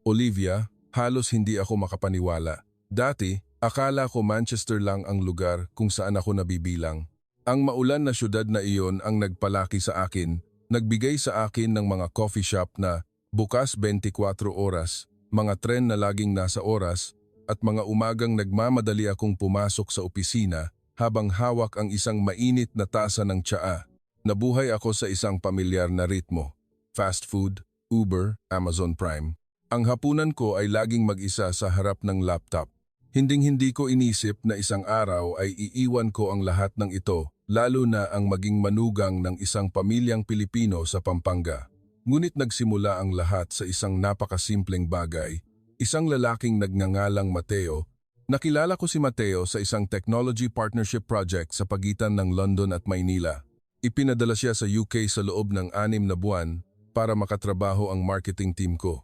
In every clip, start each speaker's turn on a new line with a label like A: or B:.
A: Olivia, halos hindi ako makapaniwala. Dati, akala ko Manchester lang ang lugar kung saan ako nabibilang. Ang maulan na syudad na iyon ang nagpalaki sa akin, nagbigay sa akin ng mga coffee shop na bukas 24 oras, mga tren na laging nasa oras, at mga umagang nagmamadali akong pumasok sa opisina habang hawak ang isang mainit na tasa ng tsaa. Nabuhay ako sa isang pamilyar na ritmo. Fast food, Uber, Amazon Prime. Ang hapunan ko ay laging mag-isa sa harap ng laptop. Hinding-hindi ko inisip na isang araw ay iiwan ko ang lahat ng ito, lalo na ang maging manugang ng isang pamilyang Pilipino sa Pampanga. Ngunit nagsimula ang lahat sa isang napakasimpleng bagay. Isang lalaking nagngangalang Mateo. Nakilala ko si Mateo sa isang technology partnership project sa pagitan ng London at Maynila. Ipinadala siya sa UK sa loob ng 6 na buwan para makatrabaho ang marketing team ko.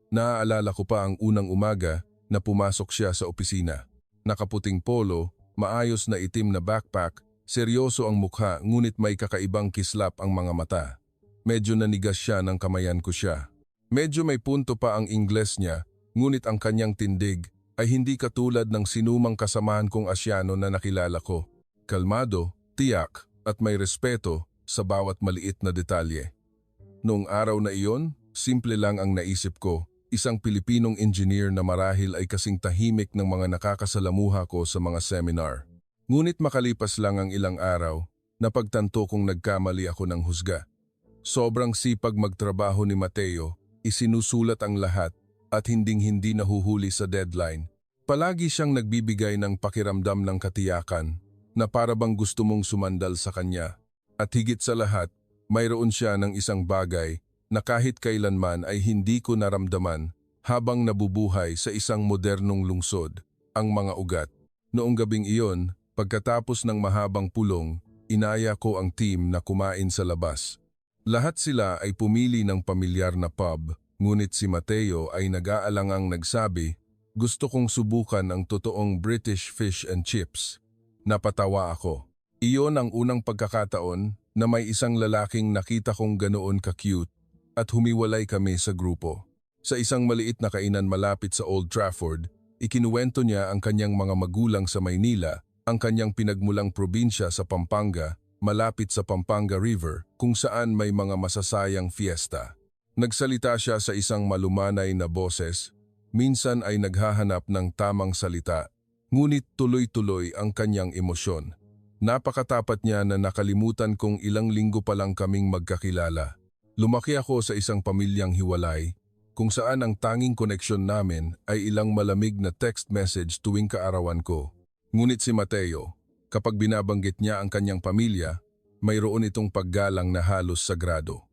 A: Naaalala ko pa ang unang umaga na pumasok siya sa opisina. Nakaputing polo, maayos na itim na backpack, seryoso ang mukha ngunit may kakaibang kislap ang mga mata. Medyo nanigas siya nang kamayan ko siya. Medyo may punto pa ang Ingles niya, ngunit ang kanyang tindig ay hindi katulad ng sinumang kasamahan kong Asyano na nakilala ko. Kalmado, tiyak, at may respeto sa bawat maliit na detalye. Noong araw na iyon, simple lang ang naisip ko. Isang Pilipinong engineer na marahil ay kasing tahimik ng mga nakakasalamuha ko sa mga seminar. Ngunit makalipas lang ang ilang araw, napagtanto kong nagkamali ako ng husga. Sobrang sipag magtrabaho ni Mateo, isinusulat ang lahat at hinding-hindi nahuhuli sa deadline. Palagi siyang nagbibigay ng pakiramdam ng katiyakan na para bang gusto mong sumandal sa kanya. At higit sa lahat, mayroon siya ng isang bagay na kahit kailanman ay hindi ko naramdaman habang nabubuhay sa isang modernong lungsod, ang mga ugat. Noong gabing iyon, pagkatapos ng mahabang pulong, inaya ko ang team na kumain sa labas. Lahat sila ay pumili ng pamilyar na pub, ngunit si Mateo ay nag-aalangang nagsabi, "Gusto kong subukan ang totoong British fish and chips." Napatawa ako. Iyon ang unang pagkakataon na may isang lalaking nakita kong ganoon ka-cute at humiwalay kami sa grupo. Sa isang maliit na kainan malapit sa Old Trafford, ikinuwento niya ang kanyang mga magulang sa Maynila, ang kanyang pinagmulang probinsya sa Pampanga, malapit sa Pampanga River, kung saan may mga masasayang fiesta. Nagsalita siya sa isang malumanay na boses, minsan ay naghahanap ng tamang salita, ngunit tuloy-tuloy ang kanyang emosyon. Napakatapat niya na nakalimutan kong ilang linggo pa lang kaming magkakilala. Lumaki ako sa isang pamilyang hiwalay, kung saan ang tanging koneksyon namin ay ilang malamig na text message tuwing kaarawan ko. Ngunit si Mateo, kapag binabanggit niya ang kanyang pamilya, mayroon itong paggalang na halos sagrado.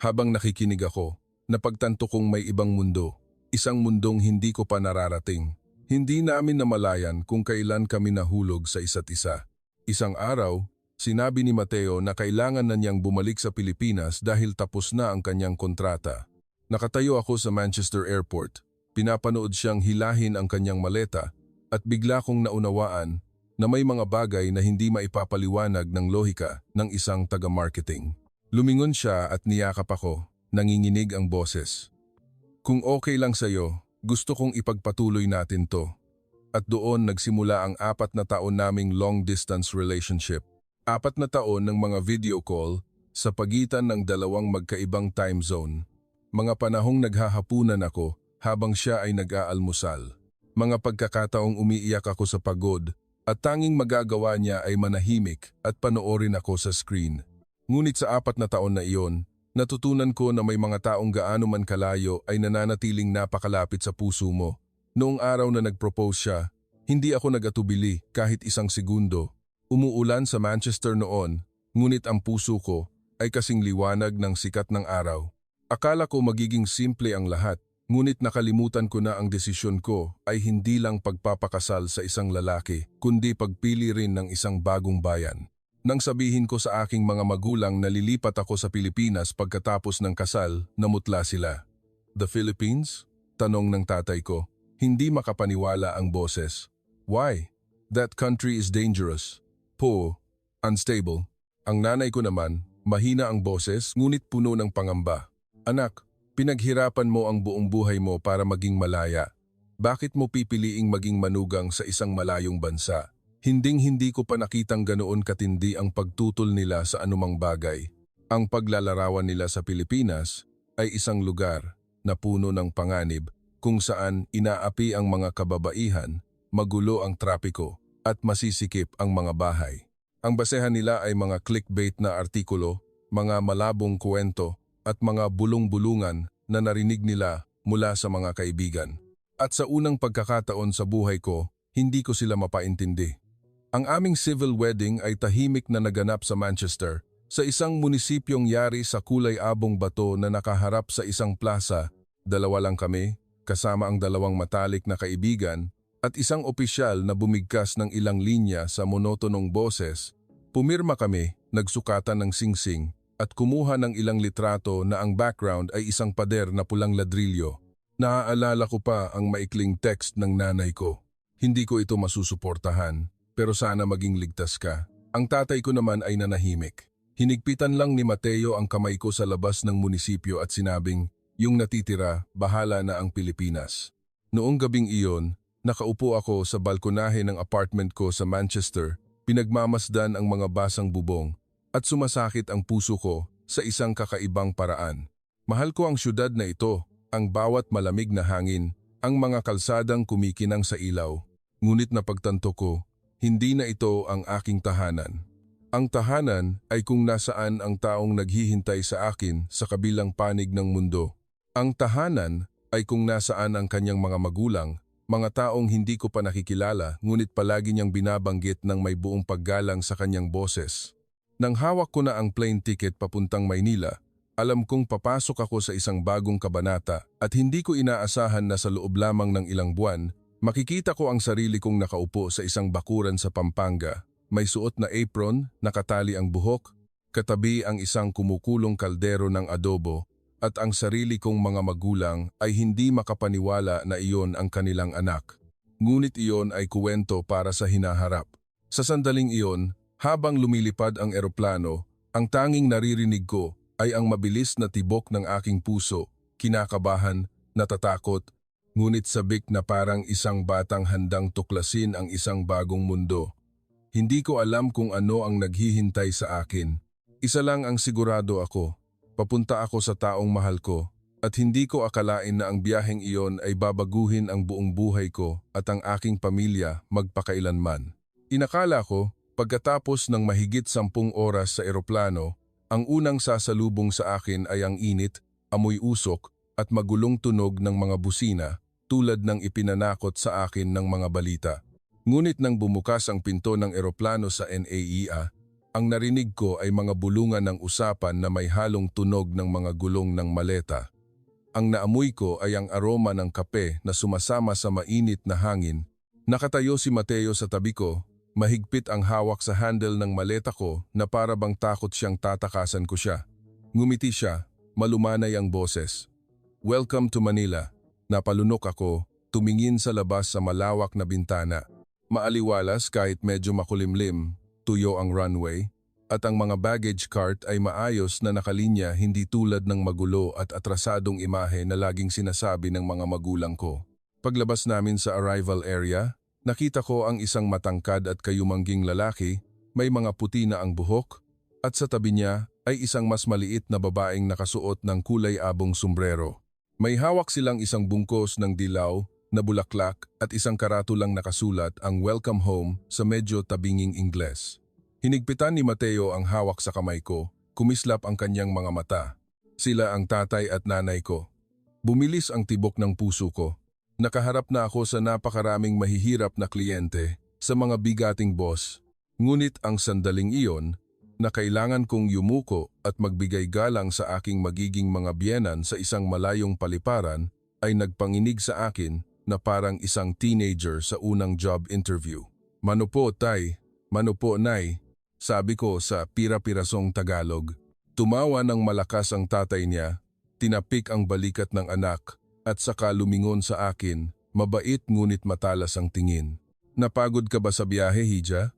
A: Habang nakikinig ako, napagtanto kong may ibang mundo, isang mundong hindi ko pa nararating. Hindi namin namalayan kung kailan kami nahulog sa isa't isa. Isang araw, sinabi ni Mateo na kailangan na niyang bumalik sa Pilipinas dahil tapos na ang kanyang kontrata. Nakatayo ako sa Manchester Airport, pinapanood siyang hilahin ang kanyang maleta at bigla kong naunawaan na may mga bagay na hindi maipapaliwanag ng lohika ng isang taga-marketing. Lumingon siya at niyakap ako, nanginginig ang boses. "Kung okay lang sa'yo, gusto kong ipagpatuloy natin to." At doon nagsimula ang 4 na taon naming long-distance relationship. 4 na taon ng mga video call sa pagitan ng dalawang magkaibang time zone. Mga panahong naghahapunan ako habang siya ay nag-aalmusal. Mga pagkakataong umiiyak ako sa pagod at tanging magagawa niya ay manahimik at panoorin ako sa screen. Ngunit sa 4 na taon na iyon, natutunan ko na may mga taong gaano man kalayo ay nananatiling napakalapit sa puso mo. Noong araw na nag-propose siya, hindi ako nag-atubili kahit isang segundo. Umuulan sa Manchester noon, ngunit ang puso ko ay kasing liwanag ng sikat ng araw. Akala ko magiging simple ang lahat, ngunit nakalimutan ko na ang desisyon ko ay hindi lang pagpapakasal sa isang lalaki, kundi pagpili rin ng isang bagong bayan. Nang sabihin ko sa aking mga magulang na lilipat ako sa Pilipinas pagkatapos ng kasal, namutla sila. "The Philippines?" Tanong ng tatay ko. Hindi makapaniwala ang boses. "Why? That country is dangerous. Po, unstable." Ang nanay ko naman, mahina ang boses ngunit puno ng pangamba. "Anak, Pinaghirapan mo ang buong buhay mo para maging malaya. Bakit mo pipiliing maging manugang sa isang malayong bansa? Hinding-hindi ko pa nakitang ganoon katindi ang pagtutol nila sa anumang bagay. Ang paglalarawan nila sa Pilipinas ay isang lugar na puno ng panganib kung saan inaapi ang mga kababaihan, magulo ang trapiko at masisikip ang mga bahay. Ang basehan nila ay mga clickbait na artikulo, mga malabong kwento at mga bulong-bulungan na narinig nila mula sa mga kaibigan. At sa unang pagkakataon sa buhay ko, hindi ko sila mapaintindi. Ang aming civil wedding ay tahimik na naganap sa Manchester, sa isang munisipyong yari sa kulay-abong bato na nakaharap sa isang plaza. Dalawa lang kami, kasama ang dalawang matalik na kaibigan, at isang opisyal na bumigkas ng ilang linya sa monotonong boses. Pumirma kami, nagsukatan ng singsing, at kumuha ng ilang litrato na ang background ay isang pader na pulang ladrilyo. Naaalala ko pa ang maikling text ng nanay ko. Hindi ko ito masusuportahan, pero sana maging ligtas ka. Ang tatay ko naman ay nanahimik. Hinigpitan lang ni Mateo ang kamay ko sa labas ng munisipyo at sinabing, yung natitira, bahala na ang Pilipinas. Noong gabing iyon, nakaupo ako sa balkonahe ng apartment ko sa Manchester, pinagmamasdan ang mga basang bubong, at sumasakit ang puso ko sa isang kakaibang paraan. Mahal ko ang syudad na ito, ang bawat malamig na hangin, ang mga kalsadang kumikinang sa ilaw. Ngunit napagtanto ko, hindi na ito ang aking tahanan. Ang tahanan ay kung nasaan ang taong naghihintay sa akin sa kabilang panig ng mundo. Ang tahanan ay kung nasaan ang kanyang mga magulang, mga taong hindi ko pa nakikilala ngunit palagi niyang binabanggit ng may buong paggalang sa kanyang boses. Nang hawak ko na ang plane ticket papuntang Maynila, alam kong papasok ako sa isang bagong kabanata at hindi ko inaasahan na sa loob lamang ng ilang buwan, makikita ko ang sarili kong nakaupo sa isang bakuran sa Pampanga. May suot na apron, nakatali ang buhok, katabi ang isang kumukulong kaldero ng adobo at ang sarili kong mga magulang ay hindi makapaniwala na iyon ang kanilang anak. Ngunit iyon ay kuwento para sa hinaharap. Sa sandaling iyon, habang lumilipad ang eroplano, ang tanging naririnig ko ay ang mabilis na tibok ng aking puso, kinakabahan, natatakot, ngunit sabik na parang isang batang handang tuklasin ang isang bagong mundo. Hindi ko alam kung ano ang naghihintay sa akin. Isa lang ang sigurado ako, papunta ako sa taong mahal ko, at hindi ko akalain na ang biyaheng iyon ay babaguhin ang buong buhay ko at ang aking pamilya magpakailanman. Inakala ko, pagkatapos ng mahigit 10 oras sa eroplano, ang unang sasalubong sa akin ay ang init, amoy usok at magulong tunog ng mga busina tulad ng ipinanakot sa akin ng mga balita. Ngunit nang bumukas ang pinto ng eroplano sa NAIA, ang narinig ko ay mga bulungan ng usapan na may halong tunog ng mga gulong ng maleta. Ang naamoy ko ay ang aroma ng kape na sumasama sa mainit na hangin. Nakatayo si Mateo sa tabi ko. Mahigpit ang hawak sa handle ng maleta ko na para bang takot siyang tatakasan ko siya. Ngumiti siya, malumanay ang boses. Welcome to Manila. Napalunok ako, tumingin sa labas sa malawak na bintana. Maaliwalas kahit medyo makulimlim, tuyo ang runway, at ang mga baggage cart ay maayos na nakalinya hindi tulad ng magulo at atrasadong imahe na laging sinasabi ng mga magulang ko. Paglabas namin sa arrival area, nakita ko ang isang matangkad at kayumangging lalaki, may mga puti na ang buhok, at sa tabi niya ay isang mas maliit na babaeng nakasuot ng kulay-abong sombrero. May hawak silang isang bungkos ng dilaw na bulaklak at isang karatulang nakasulat ang Welcome Home sa medyo tabinging Ingles. Hinigpitan ni Mateo ang hawak sa kamay ko, kumislap ang kanyang mga mata. Sila ang tatay at nanay ko. Bumilis ang tibok ng puso ko. Nakaharap na ako sa napakaraming mahihirap na kliyente, sa mga bigating boss. Ngunit ang sandaling iyon, na kailangan kong yumuko at magbigay galang sa aking magiging mga biyenan sa isang malayong paliparan, ay nagpanginig sa akin na parang isang teenager sa unang job interview. Mano po, tay? Mano po, nay? Sabi ko sa pira-pirasong Tagalog. Tumawa ng malakas ang tatay niya, tinapik ang balikat ng anak, at saka lumingon sa akin, mabait ngunit matalas ang tingin. Napagod ka ba sa biyahe, Hija?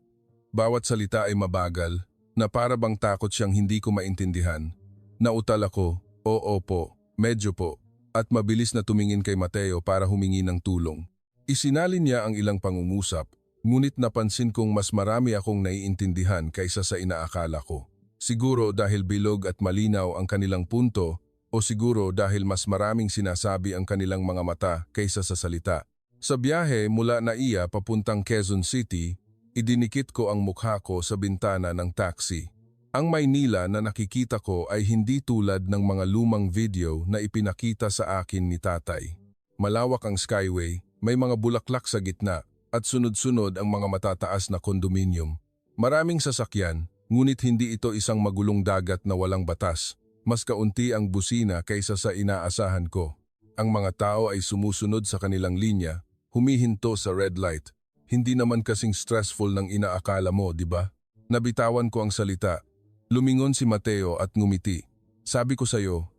A: Bawat salita ay mabagal, na para bang takot siyang hindi ko maintindihan. Nautal ako, oo po, medyo po. at mabilis na tumingin kay Mateo para humingi ng tulong. Isinalin niya ang ilang pangungusap, ngunit napansin kong mas marami akong naiintindihan kaysa sa inaakala ko. Siguro dahil bilog at malinaw ang kanilang punto o siguro dahil mas maraming sinasabi ang kanilang mga mata kaysa sa salita. Sa biyahe mula Naiya papuntang Quezon City, idinikit ko ang mukha ko sa bintana ng taxi. Ang Maynila na nakikita ko ay hindi tulad ng mga lumang video na ipinakita sa akin ni tatay. Malawak ang skyway, may mga bulaklak sa gitna at sunod-sunod ang mga matataas na kondominium. Maraming sasakyan, ngunit hindi ito isang magulong dagat na walang batas. Mas kaunti ang busina kaysa sa inaasahan ko. Ang mga tao ay sumusunod sa kanilang linya, humihinto sa red light. Hindi naman kasing stressful ng inaakala mo, di ba? Nabitawan ko ang salita. Lumingon si Mateo at ngumiti. Sabi ko sa'yo,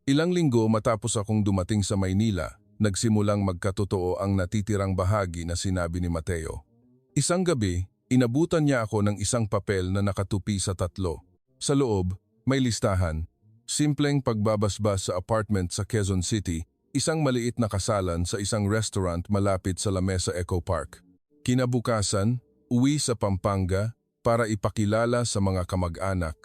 A: ilang linggo matapos akong dumating sa Maynila, nagsimulang magkatotoo ang natitirang bahagi na sinabi ni Mateo. Isang gabi, inabutan niya ako ng isang papel na nakatupi sa 3. Sa loob, may listahan. Simpleng pagbabasbas sa apartment sa Quezon City, isang maliit na kasalan sa isang restaurant malapit sa La Mesa Eco Park. Kinabukasan, uwi sa Pampanga para ipakilala sa mga kamag-anak.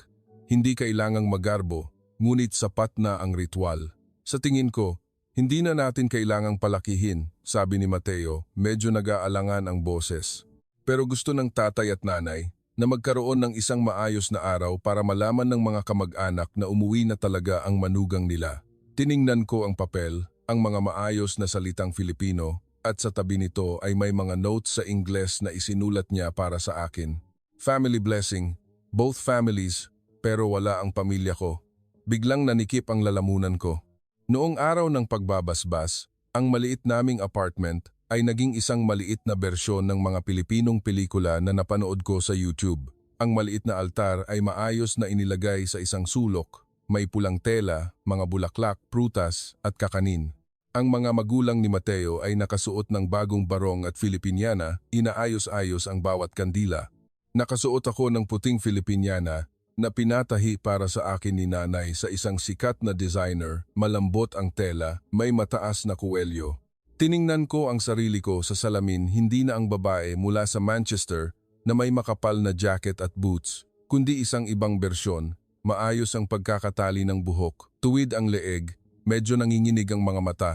A: Hindi kailangang magarbo, ngunit sapat na ang ritual. Sa tingin ko, hindi na natin kailangang palakihin, sabi ni Mateo, medyo nag-aalangan ang boses. Pero gusto ng tatay at nanay na magkaroon ng isang maayos na araw para malaman ng mga kamag-anak na umuwi na talaga ang manugang nila. Tiningnan ko ang papel, ang mga maayos na salitang Filipino, at sa tabi nito ay may mga notes sa Ingles na isinulat niya para sa akin. Family blessing, both families, pero wala ang pamilya ko. Biglang nanikip ang lalamunan ko. Noong araw ng pagbabasbas, ang maliit naming apartment ay naging isang maliit na bersyon ng mga Pilipinong pelikula na napanood ko sa YouTube. Ang maliit na altar ay maayos na inilagay sa isang sulok, may pulang tela, mga bulaklak, prutas at kakanin. Ang mga magulang ni Mateo ay nakasuot ng bagong barong at Filipiniana, inaayos-ayos ang bawat kandila. Nakasuot ako ng puting Filipiniana na pinatahi para sa akin ni nanay sa isang sikat na designer, malambot ang tela, may mataas na kuwelyo. Tiningnan ko ang sarili ko sa salamin, hindi na ang babae mula sa Manchester na may makapal na jacket at boots, kundi isang ibang bersyon, maayos ang pagkakatali ng buhok, tuwid ang leeg, medyo nanginginig ang mga mata.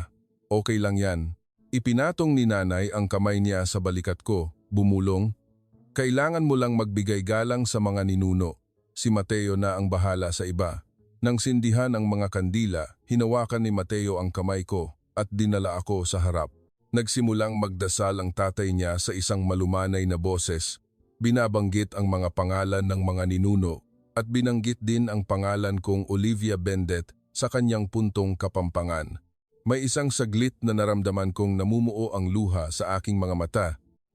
A: Okay lang yan. Ipinatong ni nanay ang kamay niya sa balikat ko, bumulong. Kailangan mo lang magbigay galang sa mga ninuno. Si Mateo na ang bahala sa iba. Nang sindihan ang mga kandila, hinawakan ni Mateo ang kamay ko at dinala ako sa harap. Nagsimulang magdasal ang tatay niya sa isang malumanay na boses. Binabanggit ang mga pangalan ng mga ninuno at binanggit din ang pangalan kong Olivia Bendet sa kanyang puntong Kapampangan. May isang saglit na naramdaman kong namumuo ang luha sa aking mga mata.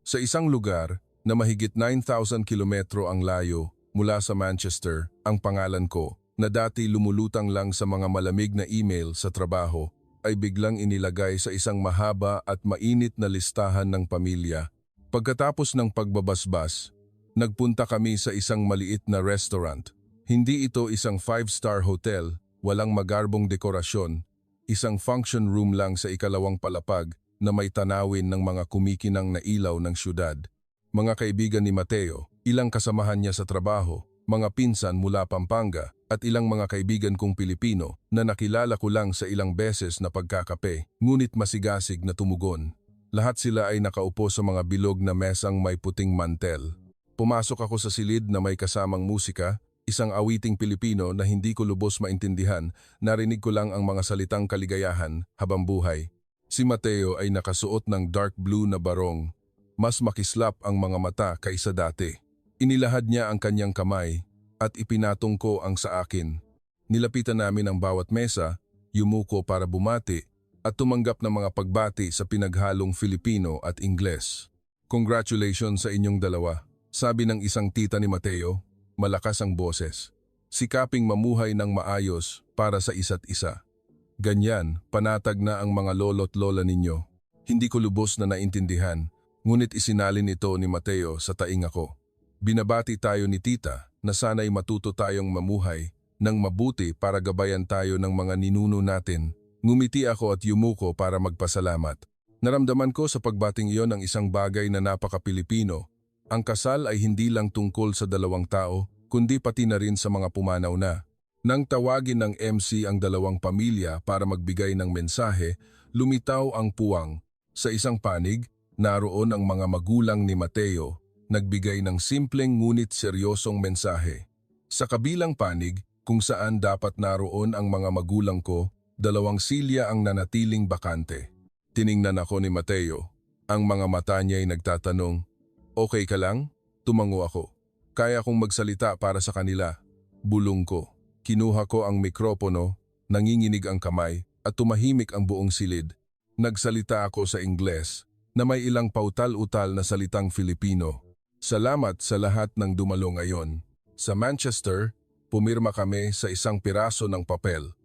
A: Sa isang lugar na mahigit 9,000 kilometro ang layo mula sa Manchester, ang pangalan ko, na dati lumulutang lang sa mga malamig na email sa trabaho, ay biglang inilagay sa isang mahaba at mainit na listahan ng pamilya. Pagkatapos ng pagbabasbas, nagpunta kami sa isang maliit na restaurant. Hindi ito isang 5-star hotel, walang magarbong dekorasyon, isang function room lang sa ikalawang palapag na may tanawin ng mga kumikinang na ilaw ng syudad. Mga kaibigan ni Mateo, ilang kasamahan niya sa trabaho, mga pinsan mula Pampanga, at ilang mga kaibigan kong Pilipino na nakilala ko lang sa ilang beses na pagkakape, ngunit masigasig na tumugon. Lahat sila ay nakaupo sa mga bilog na mesang may puting mantel. Pumasok ako sa silid na may kasamang musika, isang awiting Pilipino na hindi ko lubos maintindihan, narinig ko lang ang mga salitang kaligayahan, habang buhay. Si Mateo ay nakasuot ng dark blue na barong. Mas makislap ang mga mata kaysa dati. Inilahad niya ang kanyang kamay at ipinatong ko ang sa akin. Nilapitan namin ang bawat mesa, yumuko para bumati at tumanggap ng mga pagbati sa pinaghalong Filipino at Ingles. Congratulations sa inyong dalawa, sabi ng isang tita ni Mateo, malakas ang boses. Sikaping mamuhay ng maayos para sa isa't isa. Ganyan, panatag na ang mga lolo't lola ninyo. Hindi ko lubos na naintindihan, ngunit isinalin ito ni Mateo sa taing ako. Binabati tayo ni tita na sana'y matuto tayong mamuhay ng mabuti para gabayan tayo ng mga ninuno natin Ngumiti ako at yumuko para magpasalamat. Naramdaman ko sa pagbating iyon ang isang bagay na napaka-Pilipino. Ang kasal ay hindi lang tungkol sa dalawang tao, kundi pati na rin sa mga pumanaw na. Nang tawagin ng MC ang dalawang pamilya para magbigay ng mensahe, lumitaw ang puwang. Sa isang panig, naroon ang mga magulang ni Mateo, nagbigay ng simpleng ngunit seryosong mensahe. Sa kabilang panig, kung saan dapat naroon ang mga magulang ko, dalawang silya ang nanatiling bakante. Tiningnan ako ni Mateo. Ang mga mata niya ay nagtatanong, "Okay ka lang?" Tumango ako. Kaya kong magsalita para sa kanila. Bulong ko. Kinuha ko ang mikropono, nanginginig ang kamay, at tumahimik ang buong silid. Nagsalita ako sa Ingles, na may ilang pautal-utal na salitang Filipino. Salamat sa lahat ng dumalo ngayon. Sa Manchester, pumirma kami sa isang piraso ng papel.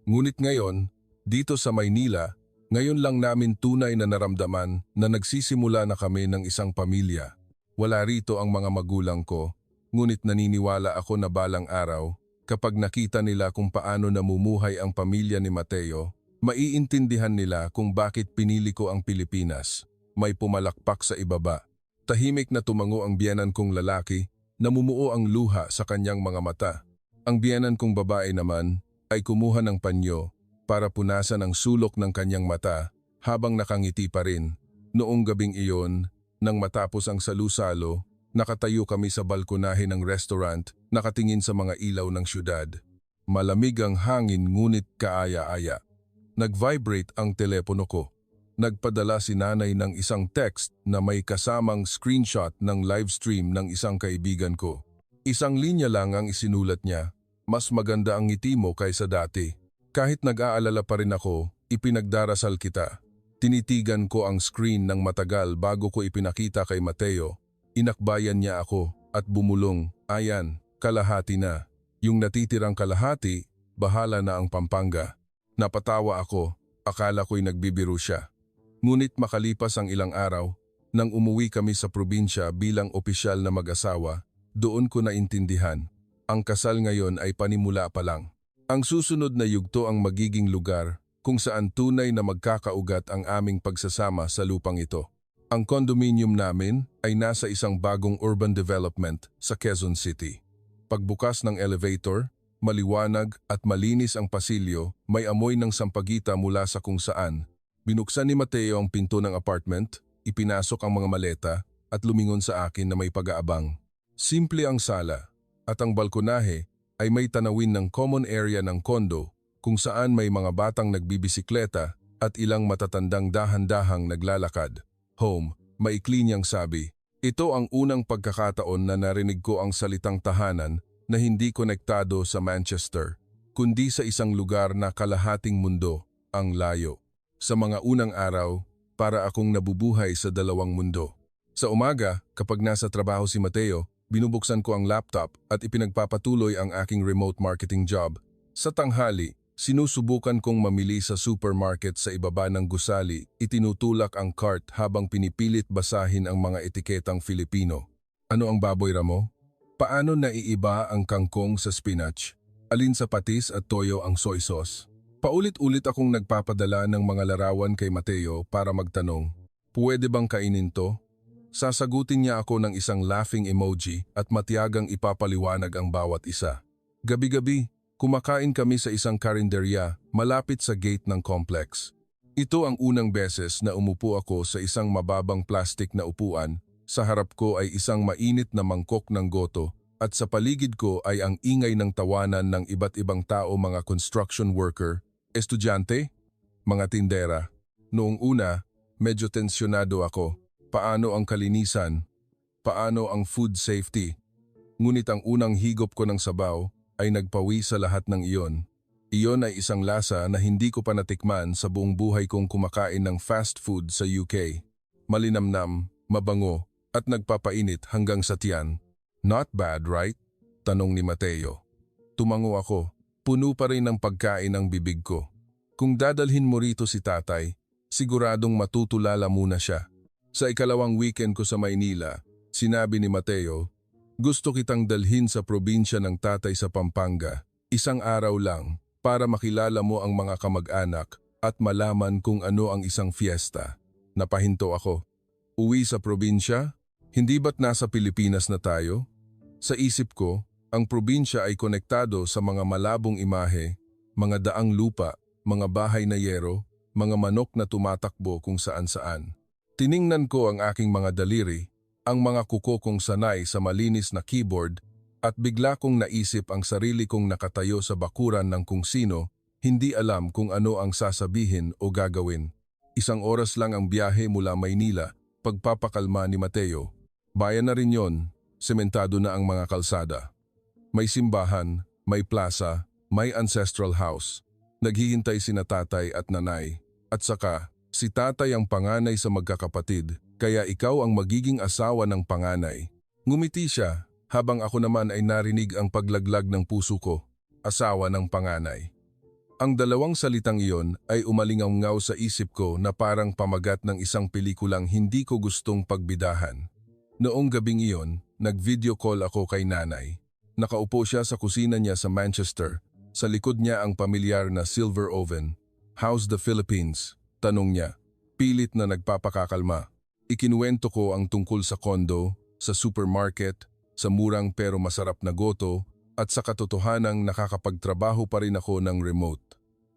A: Ngunit ngayon, dito sa Maynila, ngayon lang namin tunay na naramdaman na nagsisimula na kami ng isang pamilya. Wala rito ang mga magulang ko, ngunit naniniwala ako na balang araw, kapag nakita nila kung paano namumuhay ang pamilya ni Mateo, maiintindihan nila kung bakit pinili ko ang Pilipinas. May pumalakpak sa ibaba. Tahimik na tumango ang biyenan kong lalaki, namumuo ang luha sa kanyang mga mata. Ang biyenan kong babae naman ay kumuha ng panyo para punasan ang sulok ng kanyang mata habang nakangiti pa rin. Noong gabing iyon, nang matapos ang salusalo, nakatayo kami sa balkonahe ng restaurant, nakatingin sa mga ilaw ng syudad. Malamig ang hangin ngunit kaaya-aya. Nag-vibrate ang telepono ko. Nagpadala si nanay ng isang text na may kasamang screenshot ng live stream ng isang kaibigan ko. Isang linya lang ang isinulat niya, "Mas maganda ang ngiti mo kaysa dati." Kahit nag-aalala pa rin ako, ipinagdarasal kita. Tinitigan ko ang screen ng matagal bago ko ipinakita kay Mateo. Inakbayan niya ako at bumulong, "Ayan, kalahati na. Yung natitirang kalahati, bahala na ang Pampanga." Napatawa ako, akala ko'y nagbibiro siya. Ngunit makalipas ang ilang araw, nang umuwi kami sa probinsya bilang opisyal na mag-asawa, doon ko naintindihan. Ang kasal ngayon ay panimula pa lang. Ang susunod na yugto ang magiging lugar kung saan tunay na magkakaugat ang aming pagsasama sa lupang ito. Ang condominium namin ay nasa isang bagong urban development sa Quezon City. Pagbukas ng elevator, maliwanag at malinis ang pasilyo, may amoy ng sampagita mula sa kung saan. Binuksan ni Mateo ang pinto ng apartment, ipinasok ang mga maleta at lumingon sa akin na may pag-aabang. Simple ang sala at ang balkonahe ay may tanawin ng common area ng kondo kung saan may mga batang nagbibisikleta at ilang matatandang dahan-dahang naglalakad. Home, maikli niyang sabi. Ito ang unang pagkakataon na narinig ko ang salitang tahanan na hindi konektado sa Manchester, kundi sa isang lugar na kalahating mundo, ang layo. Sa mga unang araw, para akong nabubuhay sa dalawang mundo. Sa umaga, kapag nasa trabaho si Mateo, binubuksan ko ang laptop at ipinagpapatuloy ang aking remote marketing job. Sa tanghali, sinusubukan kong mamili sa supermarket sa ibaba ng gusali, itinutulak ang cart habang pinipilit basahin ang mga etiketang Filipino. Ano ang baboy ramo? Paano naiiba ang kangkong sa spinach? Alin sa patis at toyo ang soy sauce? Paulit-ulit akong nagpapadala ng mga larawan kay Mateo para magtanong, "Pwede bang kainin to?" Sasagutin niya ako ng isang laughing emoji at matiyagang ipapaliwanag ang bawat isa. Gabi-gabi, kumakain kami sa isang karinderya malapit sa gate ng complex. Ito ang unang beses na umupo ako sa isang mababang plastik na upuan. Sa harap ko ay isang mainit na mangkok ng goto at sa paligid ko ay ang ingay ng tawanan ng iba't ibang tao, mga construction worker, estudyante, mga tindera. Noong una, medyo tensyonado ako. Paano ang kalinisan? Paano ang food safety? Ngunit ang unang higop ko ng sabaw ay nagpawi sa lahat ng iyon. Iyon ay isang lasa na hindi ko pa natikman sa buong buhay kong kumakain ng fast food sa UK. Malinamnam, mabango, at nagpapainit hanggang sa tiyan. Not bad, right? Tanong ni Mateo. Tumango ako. Puno pa rin ng pagkain ang bibig ko. Kung dadalhin mo rito si tatay, siguradong matutulala muna siya. Sa ikalawang weekend ko sa Maynila, sinabi ni Mateo, "Gusto kitang dalhin sa probinsya ng tatay sa Pampanga. Isang araw lang, para makilala mo ang mga kamag-anak at malaman kung ano ang isang fiesta. Napahinto ako. Uwi sa probinsya? Hindi ba't nasa Pilipinas na tayo? Sa isip ko, ang probinsya ay konektado sa mga malabong imahe, mga daang lupa, mga bahay na yero, mga manok na tumatakbo kung saan-saan. Tiningnan ko ang aking mga daliri, ang mga kuko kong sanay sa malinis na keyboard, at bigla kong naisip ang sarili kong nakatayo sa bakuran ng kung sino, hindi alam kung ano ang sasabihin o gagawin. Isang oras lang ang biyahe mula Maynila, pagpapakalma ni Mateo. Bayan na rin yon, sementado na ang mga kalsada. May simbahan, may plaza, may ancestral house. Naghihintay sina tatay at nanay. At saka, si tatay ang panganay sa magkakapatid, kaya ikaw ang magiging asawa ng panganay. Ngumiti siya, habang ako naman ay narinig ang paglaglag ng puso ko, asawa ng panganay. Ang dalawang salitang iyon ay umalingaw-ngaw sa isip ko na parang pamagat ng isang pelikulang hindi ko gustong pagbidahan. Noong gabing iyon, nag-video call ako kay nanay. Nakaupo siya sa kusina niya sa Manchester. Sa likod niya ang pamilyar na silver oven. "How's the Philippines?" tanong niya. Pilit na nagpapakakalma. Ikinuwento ko ang tungkol sa kondo, sa supermarket, sa murang pero masarap na goto, at sa katotohanang nakakapagtrabaho pa rin ako ng remote.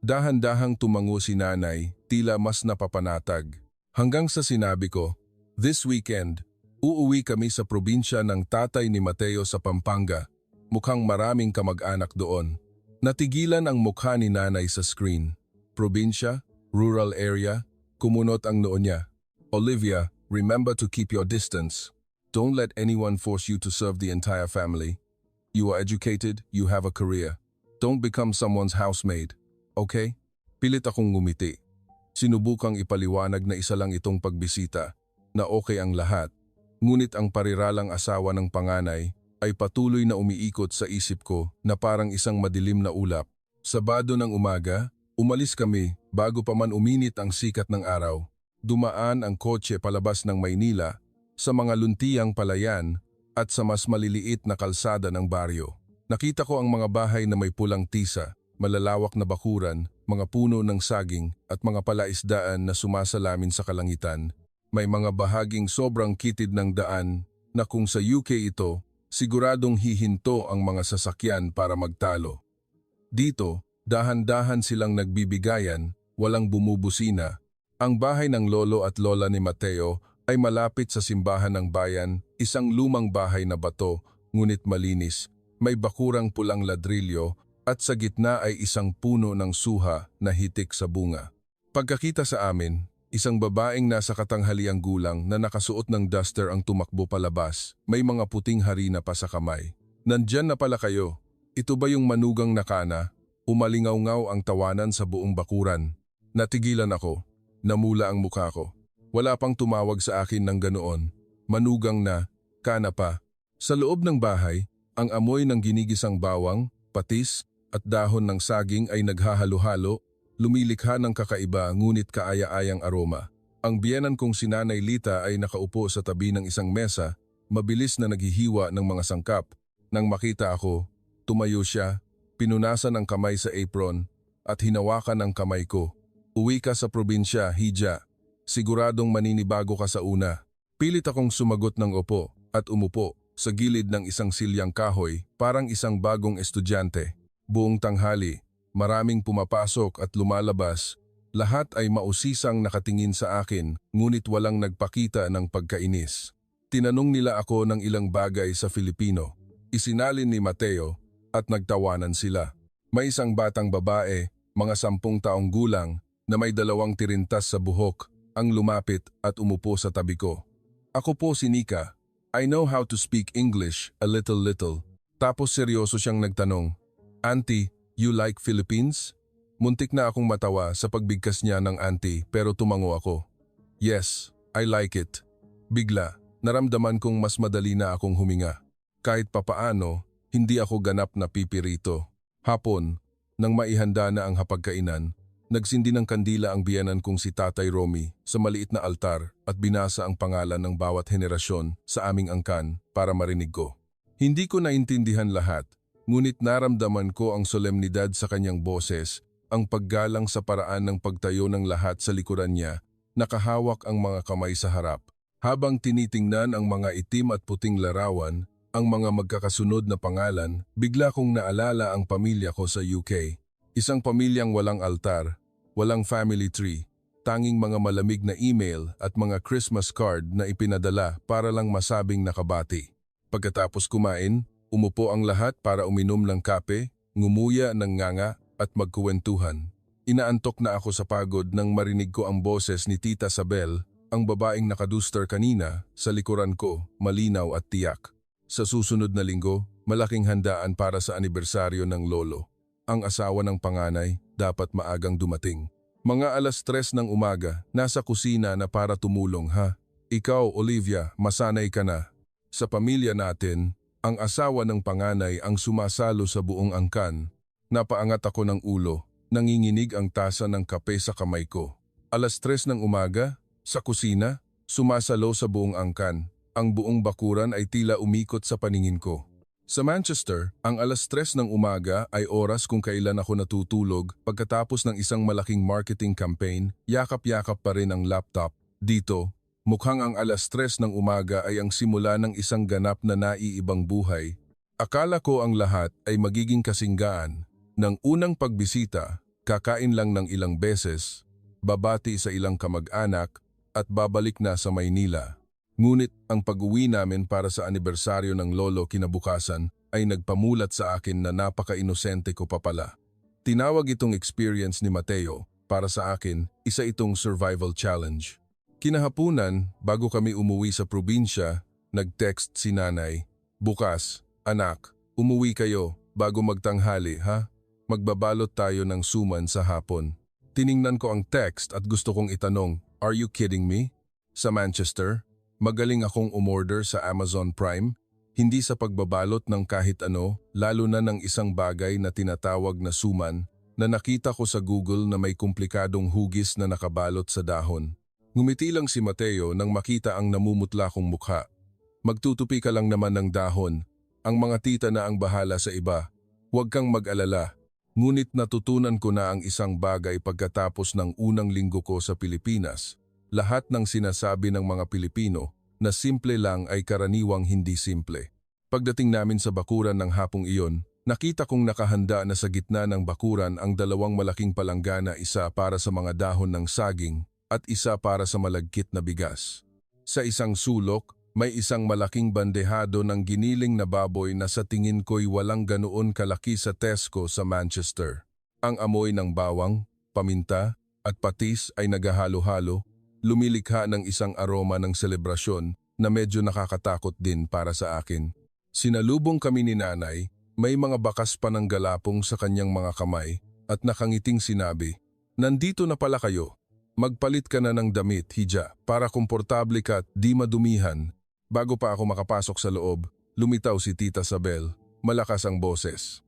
A: Dahan-dahang tumango si nanay, tila mas napapanatag. Hanggang sa sinabi ko, "This weekend, uuwi kami sa probinsya ng tatay ni Mateo sa Pampanga. Mukhang maraming kamag-anak doon." Natigilan ang mukha ni nanay sa screen. Probinsya, rural area, kumunot ang noo niya. "Olivia, remember to keep your distance. Don't let anyone force you to serve the entire family. You are educated, you have a career. Don't become someone's housemaid. Okay?" Pilit akong ngumiti. Sinubukang ipaliwanag na isa lang itong pagbisita, na okay ang lahat. Ngunit ang pariralang asawa ng panganay ay patuloy na umiikot sa isip ko na parang isang madilim na ulap. Sabado ng umaga, umalis kami bago pa man uminit ang sikat ng araw. Dumaan ang kotse palabas ng Maynila, sa mga luntiyang palayan at sa mas maliliit na kalsada ng baryo. Nakita ko ang mga bahay na may pulang tisa, malalawak na bakuran, mga puno ng saging at mga palaisdaan na sumasalamin sa kalangitan. May mga bahaging sobrang kitid ng daan na kung sa UK ito, siguradong hihinto ang mga sasakyan para magtalo. Dito, dahan-dahan silang nagbibigayan, walang bumubusina. Ang bahay ng lolo at lola ni Mateo ay malapit sa simbahan ng bayan, isang lumang bahay na bato, ngunit malinis. May bakurang pulang ladrilyo at sa gitna ay isang puno ng suha na hitik sa bunga. Pagkakita sa amin, isang babaeng nasa katanghaliang gulang na nakasuot ng duster ang tumakbo palabas. May mga puting harina pa sa kamay. "Nandyan na pala kayo. Ito ba yung manugang nakana?" Umalingaw-ngaw ang tawanan sa buong bakuran. Natigilan ako. Namula ang mukha ko. Wala pang tumawag sa akin ng ganoon. Manugang na, kana pa. Sa loob ng bahay, ang amoy ng ginigisang bawang, patis, at dahon ng saging ay naghahalo-halo, lumilikha ng kakaiba ngunit kaaya-ayang aroma. Ang biyenan kong si Nanay Lita ay nakaupo sa tabi ng isang mesa, mabilis na naghihiwa ng mga sangkap. Nang makita ako, tumayo siya, pinunasan ang kamay sa apron, at hinawakan ang kamay ko. "Uwi ka sa probinsya, Hija. Siguradong maninibago ka sa una." Pilit akong sumagot ng opo at umupo sa gilid ng isang silyang kahoy, parang isang bagong estudyante. Buong tanghali, maraming pumapasok at lumalabas. Lahat ay mausisang nakatingin sa akin, ngunit walang nagpakita ng pagkainis. Tinanong nila ako ng ilang bagay sa Filipino. Isinalin ni Mateo at nagtawanan sila. May isang batang babae, mga 10 taong gulang, na may 2 tirintas sa buhok, ang lumapit at umupo sa tabi ko. "Ako po si Nika. I know how to speak English, a little. Tapos seryoso siyang nagtanong, "Auntie, you like Philippines?" Muntik na akong matawa sa pagbigkas niya ng auntie pero tumango ako. "Yes, I like it." Bigla, naramdaman kong mas madali na akong huminga. Kahit papaano, hindi ako ganap na pipirito. Hapon, nang maihanda na ang hapagkainan, nagsindi ng kandila ang biyenan kong si Tatay Romy sa maliit na altar at binasa ang pangalan ng bawat henerasyon sa aming angkan para marinig ko. Hindi ko naintindihan lahat, Ngunit naramdaman ko ang solemnidad sa kanyang boses, ang paggalang sa paraan ng pagtayo ng lahat sa likuran niya, nakahawak ang mga kamay sa harap. Habang tinitingnan ang mga itim at puting larawan, ang mga magkakasunod na pangalan, bigla kong naalala ang pamilya ko sa UK. Isang pamilyang walang altar, walang family tree, tanging mga malamig na email at mga Christmas card na ipinadala para lang masabing nakabati. Pagkatapos kumain, umupo ang lahat para uminom ng kape, ngumuya ng nganga at magkuwentuhan. Inaantok na ako sa pagod nang marinig ko ang boses ni Tita Sabel, ang babaeng nakaduster kanina, sa likuran ko, malinaw at tiyak. Sa susunod na linggo, malaking handaan para sa anibersaryo ng lolo. Ang asawa ng panganay dapat maagang dumating. Mga 3:00 ng umaga, nasa kusina na para tumulong ha. Ikaw, Olivia, masanay ka na. Sa pamilya natin, ang asawa ng panganay ang sumasalo sa buong angkan. Napaangat ako ng ulo, nanginginig ang tasa ng kape sa kamay ko. 3:00 ng umaga, sa kusina, sumasalo sa buong angkan. Ang buong bakuran ay tila umikot sa paningin ko. Sa Manchester, ang 3:00 ng umaga ay oras kung kailan ako natutulog pagkatapos ng isang malaking marketing campaign, yakap-yakap pa rin ang laptop. Dito, mukhang ang 3:00 ng umaga ay ang simula ng isang ganap na naiibang buhay. Akala ko ang lahat ay magiging kasinggaan. Nang unang pagbisita, kakain lang ng ilang beses, babati sa ilang kamag-anak at babalik na sa Maynila. Ngunit ang pag-uwi namin para sa anibersaryo ng lolo kinabukasan ay nagpamulat sa akin na napaka-inosente ko pa pala. Tinawag itong experience ni Mateo, para sa akin, isa itong survival challenge. Kinahapunan, bago kami umuwi sa probinsya, nag-text si nanay, "Bukas, anak, umuwi kayo bago magtanghali ha? Magbabalot tayo ng suman sa hapon." Tiningnan ko ang text at gusto kong itanong, "Are you kidding me?" Sa Manchester, magaling akong umorder sa Amazon Prime, hindi sa pagbabalot ng kahit ano, lalo na ng isang bagay na tinatawag na suman, na nakita ko sa Google na may komplikadong hugis na nakabalot sa dahon. Ngumiti lang si Mateo nang makita ang namumutla kong mukha. "Magtutupi ka lang naman ng dahon. Ang mga tita na ang bahala sa iba. Huwag kang mag-alala." Ngunit natutunan ko na ang isang bagay pagkatapos ng unang linggo ko sa Pilipinas. Lahat ng sinasabi ng mga Pilipino na simple lang ay karaniwang hindi simple. Pagdating namin sa bakuran ng hapong iyon, nakita kong nakahanda na sa gitna ng bakuran ang 2 malaking palanggana, isa para sa mga dahon ng saging at isa para sa malagkit na bigas. Sa isang sulok, may isang malaking bandehado ng giniling na baboy na sa tingin ko'y walang ganoon kalaki sa Tesco sa Manchester. Ang amoy ng bawang, paminta at patis ay naghahalo-halo, lumilikha ng isang aroma ng selebrasyon na medyo nakakatakot din para sa akin. Sinalubong kami ni nanay, may mga bakas pa ng galapong sa kanyang mga kamay at nakangiting sinabi, "Nandito na pala kayo. Magpalit ka na ng damit, hija, para komportable ka at di madumihan." Bago pa ako makapasok sa loob, lumitaw si Tita Sabel, malakas ang boses.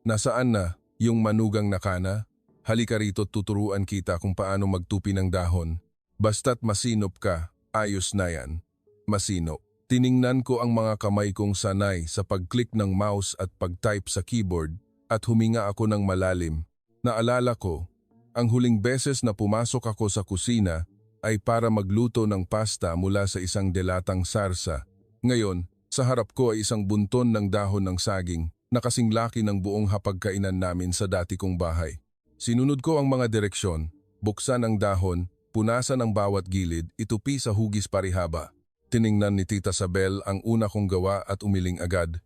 A: "Nasaan na yung manugang na kana? Halika rito, tuturuan kita kung paano magtupi ng dahon. Basta't masinop ka, ayos na yan." Masinop. Tiningnan ko ang mga kamay kong sanay sa pag-click ng mouse at pag-type sa keyboard at huminga ako ng malalim. Naalala ko, ang huling beses na pumasok ako sa kusina ay para magluto ng pasta mula sa isang delatang sarsa. Ngayon, sa harap ko ay isang bunton ng dahon ng saging na kasing laki ng buong hapagkainan namin sa dati kong bahay. Sinunod ko ang mga direksyon, buksan ang dahon, punasan ang bawat gilid, itupi sa hugis parihaba. Tiningnan ni Tita Sabel ang una kong gawa at umiling agad.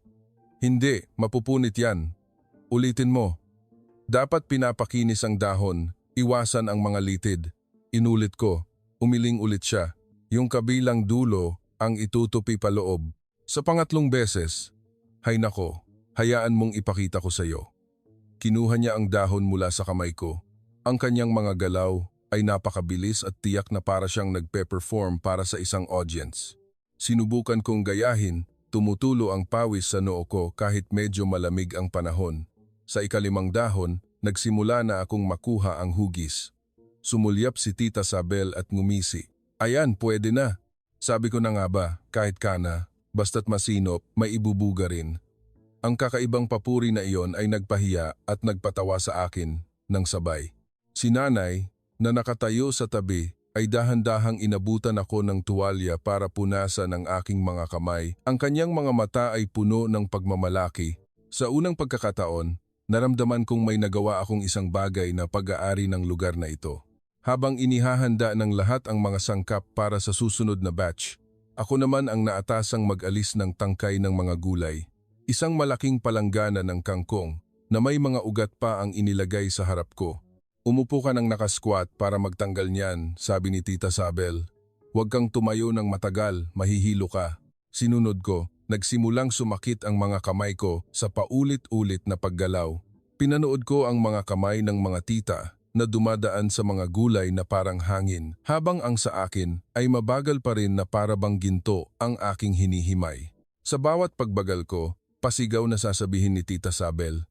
A: "Hindi, mapupunit yan. Ulitin mo. Dapat pinapakinis ang dahon, iwasan ang mga litid." Inulit ko, umiling ulit siya. Yung kabilang dulo ang itutupi paloob. Sa pangatlong beses, "Hay nako, hayaan mong ipakita ko sa iyo." Kinuha niya ang dahon mula sa kamay ko. Ang kanyang mga galaw ay napakabilis at tiyak na para siyang nagpe-perform para sa isang audience. Sinubukan kong gayahin, tumutulo ang pawis sa noo ko kahit medyo malamig ang panahon. Sa ika-5 dahon, nagsimula na akong makuha ang hugis. Sumulyap si Tita Sabel at ngumisi. "Ayan, pwede na." Sabi ko na nga ba, kahit kana, basta't masinop, may ibubuga rin. Ang kakaibang papuri na iyon ay nagpahiya at nagpatawa sa akin ng sabay. Si nanay, na nakatayo sa tabi, ay dahan-dahang inabutan ako ng tuwalya para punasan ang aking mga kamay. Ang kanyang mga mata ay puno ng pagmamalaki. Sa unang pagkakataon, naramdaman kong may nagawa akong isang bagay na pag-aari ng lugar na ito. Habang inihahanda ng lahat ang mga sangkap para sa susunod na batch, ako naman ang naatasang mag-alis ng tangkay ng mga gulay. Isang malaking palanggana ng kangkong na may mga ugat pa ang inilagay sa harap ko. Umupo ka ng nakasquat para magtanggal niyan, sabi ni Tita Sabel. Huwag kang tumayo ng matagal, mahihilo ka. Sinunod ko, nagsimulang sumakit ang mga kamay ko sa paulit-ulit na paggalaw. Pinanood ko ang mga kamay ng mga tita na dumadaan sa mga gulay na parang hangin, habang ang sa akin ay mabagal pa rin na para bang ginto ang aking hinihimay. Sa bawat pagbagal ko, pasigaw na sasabihin ni Tita Sabel,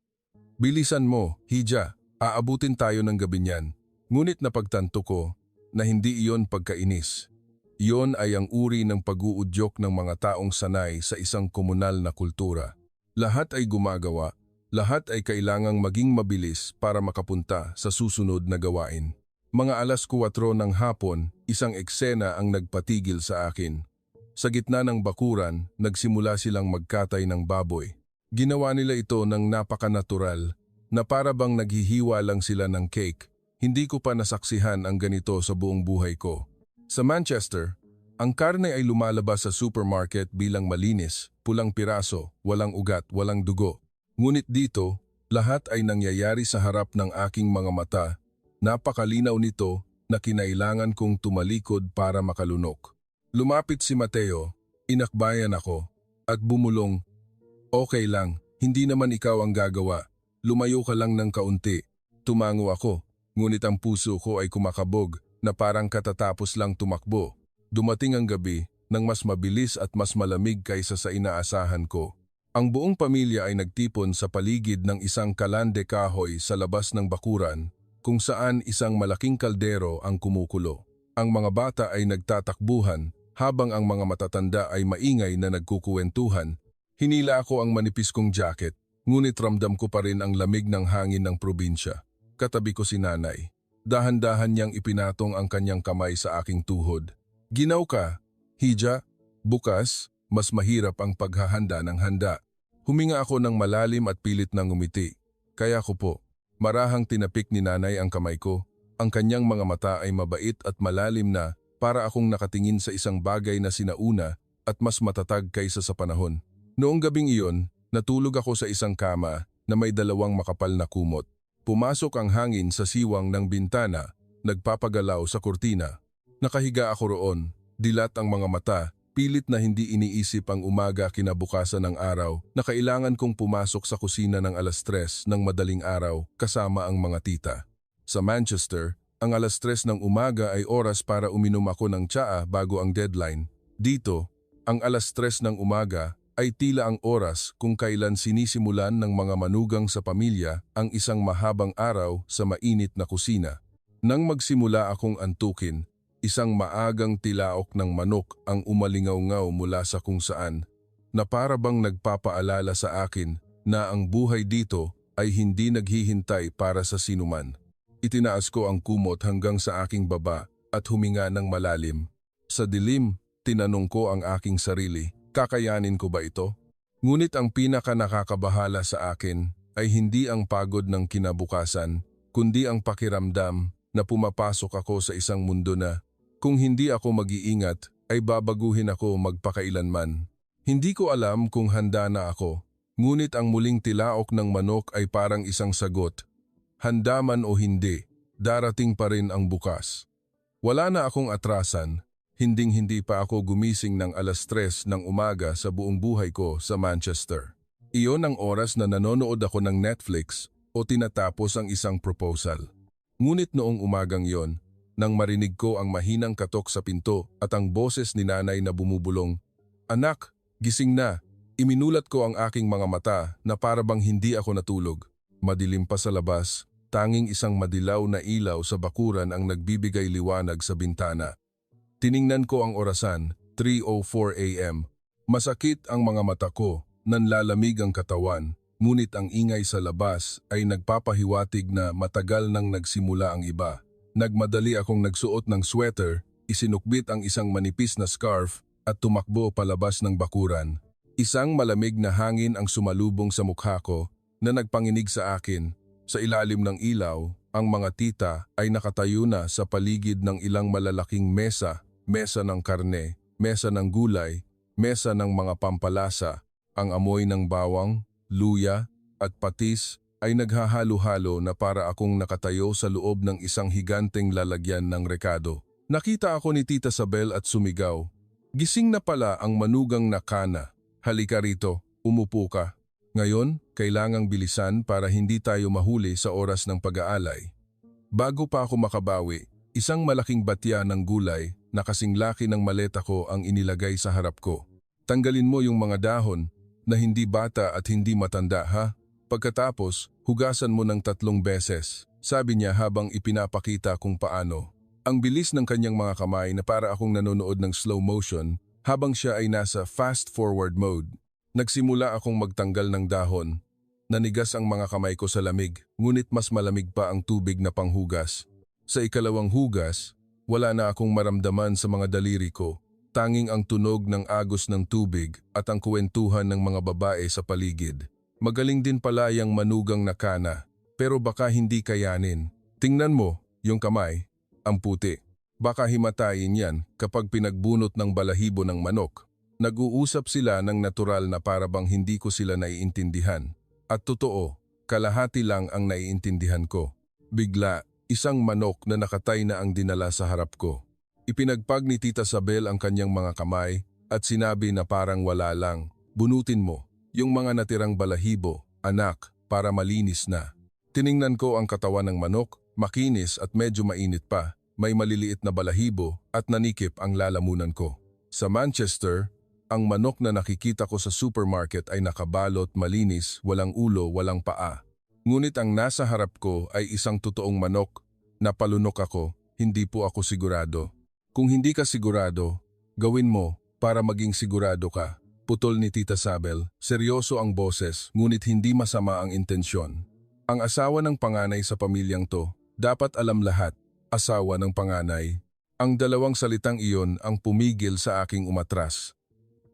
A: "Bilisan mo, Hija, aabutin tayo ng gabi niyan." Ngunit napagtanto ko na hindi iyon pagkainis. Iyon ay ang uri ng pag-uudyok ng mga taong sanay sa isang komunal na kultura. Lahat ay gumagawa, lahat ay kailangang maging mabilis para makapunta sa susunod na gawain. Mga 4:00 ng hapon, isang eksena ang nagpatigil sa akin. Sa gitna ng bakuran, nagsimula silang magkatay ng baboy. Ginawa nila ito ng napakanatural, na para bang naghihiwa lang sila ng cake. Hindi ko pa nasaksihan ang ganito sa buong buhay ko. Sa Manchester, ang karne ay lumalabas sa supermarket bilang malinis, pulang piraso, walang ugat, walang dugo. Ngunit dito, lahat ay nangyayari sa harap ng aking mga mata. Napakalinaw nito na kinailangan kong tumalikod para makalunok. Lumapit si Mateo, inakbayan ako, at bumulong, "Okay lang, hindi naman ikaw ang gagawa. Lumayo ka lang ng kaunti." Tumango ako, ngunit ang puso ko ay kumakabog na parang katatapos lang tumakbo. Dumating ang gabi nang mas mabilis at mas malamig kaysa sa inaasahan ko. Ang buong pamilya ay nagtipon sa paligid ng isang kalande kahoy sa labas ng bakuran, kung saan isang malaking kaldero ang kumukulo. Ang mga bata ay nagtatakbuhan, habang ang mga matatanda ay maingay na nagkukuwentuhan. Hinila ako ang manipis kong jacket, ngunit ramdam ko pa rin ang lamig ng hangin ng probinsya. Katabi ko si nanay. Dahan-dahan niyang ipinatong ang kanyang kamay sa aking tuhod. "Ginaw ka, Hija. Bukas, mas mahirap ang paghahanda ng handa." Huminga ako ng malalim at pilit na ngumiti. "Kaya ko po." Marahang tinapik ni nanay ang kamay ko. Ang kanyang mga mata ay mabait at malalim na, para akong nakatingin sa isang bagay na sinauna at mas matatag kaysa sa panahon. Noong gabing iyon, natulog ako sa isang kama na may 2 makapal na kumot. Pumasok ang hangin sa siwang ng bintana, nagpapagalaw sa kurtina. Nakahiga ako roon, dilat ang mga mata, pilit na hindi iniisip ang umaga kinabukasan ng araw na kailangan kong pumasok sa kusina ng 3:00 ng madaling araw kasama ang mga tita. Sa Manchester, ang 3:00 ng umaga ay oras para uminom ako ng tsaa bago ang deadline. Dito, ang 3:00 ng umaga ay tila ang oras kung kailan sinisimulan ng mga manugang sa pamilya ang isang mahabang araw sa mainit na kusina. Nang magsimula akong antukin, isang maagang tilaok ng manok ang umalingaw-ngaw mula sa kung saan, na para bang nagpapaalala sa akin na ang buhay dito ay hindi naghihintay para sa sinuman. Itinaas ko ang kumot hanggang sa aking baba at huminga ng malalim. Sa dilim, tinanong ko ang aking sarili, kakayanin ko ba ito? Ngunit ang pinaka nakakabahala sa akin ay hindi ang pagod ng kinabukasan, kundi ang pakiramdam na pumapasok ako sa isang mundo na, kung hindi ako mag-iingat, ay babaguhin ako magpakailanman. Hindi ko alam kung handa na ako, ngunit ang muling tilaok ng manok ay parang isang sagot. Handa man o hindi, darating pa rin ang bukas. Wala na akong atrasan, hinding-hindi pa ako gumising ng 3:00 ng umaga sa buong buhay ko sa Manchester. Iyon ang oras na nanonood ako ng Netflix o tinatapos ang isang proposal. Ngunit noong umagang yon, nang marinig ko ang mahinang katok sa pinto at ang boses ni nanay na bumubulong, "Anak, gising na." Iminulat ko ang aking mga mata na para bang hindi ako natulog. Madilim pa sa labas, tanging isang madilaw na ilaw sa bakuran ang nagbibigay liwanag sa bintana. Tiningnan ko ang orasan, 3:04 AM. Masakit ang mga mata ko, nanlalamig ang katawan, ngunit ang ingay sa labas ay nagpapahiwatig na matagal nang nagsimula ang iba. Nagmadali akong nagsuot ng sweater, isinukbit ang isang manipis na scarf at tumakbo palabas ng bakuran. Isang malamig na hangin ang sumalubong sa mukha ko na nagpanginig sa akin. Sa ilalim ng ilaw, ang mga tita ay nakatayo na sa paligid ng ilang malalaking mesa, mesa ng karne, mesa ng gulay, mesa ng mga pampalasa. Ang amoy ng bawang, luya at patis ay naghahalo-halo na para akong nakatayo sa loob ng isang higanteng lalagyan ng rekado. Nakita ako ni Tita Sabel at sumigaw. Gising na pala ang manugang na kana. Halika rito, umupo ka. Ngayon, kailangang bilisan para hindi tayo mahuli sa oras ng pag-aalay. Bago pa ako makabawi, isang malaking batya ng gulay na kasing laki ng maleta ko ang inilagay sa harap ko. Tanggalin mo yung mga dahon na hindi bata at hindi matanda ha. Pagkatapos, hugasan mo ng 3 beses, sabi niya habang ipinapakita kung paano. Ang bilis ng kanyang mga kamay na para akong nanonood ng slow motion habang siya ay nasa fast forward mode. Nagsimula akong magtanggal ng dahon. Nanigas ang mga kamay ko sa lamig, ngunit mas malamig pa ang tubig na panghugas. Sa ikalawang hugas, wala na akong maramdaman sa mga daliri ko. Tanging ang tunog ng agos ng tubig at ang kuwentuhan ng mga babae sa paligid. Magaling din pala yung manugang na kana, pero baka hindi kayanin. Tingnan mo, yung kamay, ang puti. Baka himatayin yan kapag pinagbunot ng balahibo ng manok. Nag-uusap sila ng natural na para bang hindi ko sila naiintindihan. At totoo, kalahati lang ang naiintindihan ko. Bigla, isang manok na nakatay na ang dinala sa harap ko. Ipinagpag ni Tita Sabel ang kanyang mga kamay at sinabi na parang wala lang. Bunutin mo, yung mga natirang balahibo, anak, para malinis na. Tiningnan ko ang katawan ng manok, makinis at medyo mainit pa. May maliliit na balahibo at nanikip ang lalamunan ko. Sa Manchester, ang manok na nakikita ko sa supermarket ay nakabalot, malinis, walang ulo, walang paa. Ngunit ang nasa harap ko ay isang totoong manok. Napalunok ako, hindi po ako sigurado. Kung hindi ka sigurado, gawin mo para maging sigurado ka. Putol ni Tita Sabel, seryoso ang boses ngunit hindi masama ang intensyon. Ang asawa ng panganay sa pamilyang to, dapat alam lahat, asawa ng panganay. Ang dalawang salitang iyon ang pumigil sa aking umatras.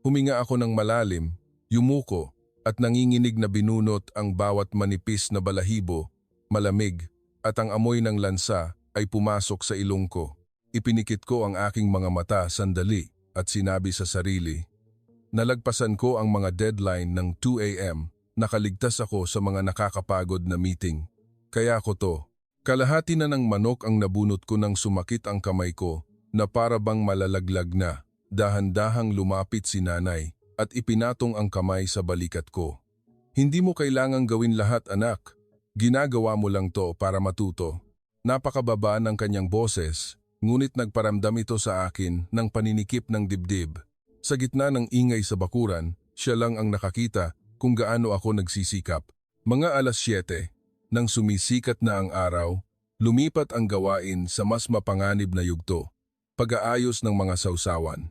A: Huminga ako ng malalim, yumuko at nanginginig na binunot ang bawat manipis na balahibo, malamig at ang amoy ng lansa ay pumasok sa ilong ko. Ipinikit ko ang aking mga mata sandali at sinabi sa sarili. Nalagpasan ko ang mga deadline ng 2 a.m. Nakaligtas ako sa mga nakakapagod na meeting. Kaya ko to. Kalahati na ng manok ang nabunot ko nang sumakit ang kamay ko na para bang malalaglag na. Dahan-dahang lumapit si nanay at ipinatong ang kamay sa balikat ko. Hindi mo kailangang gawin lahat anak. Ginagawa mo lang to para matuto. Napakababa ng kanyang boses. Ngunit nagparamdam ito sa akin ng paninikip ng dibdib. Sa gitna ng ingay sa bakuran, siya lang ang nakakita kung gaano ako nagsisikap. Mga 7:00, nang sumisikat na ang araw, lumipat ang gawain sa mas mapanganib na yugto. Pag-aayos ng mga sausawan.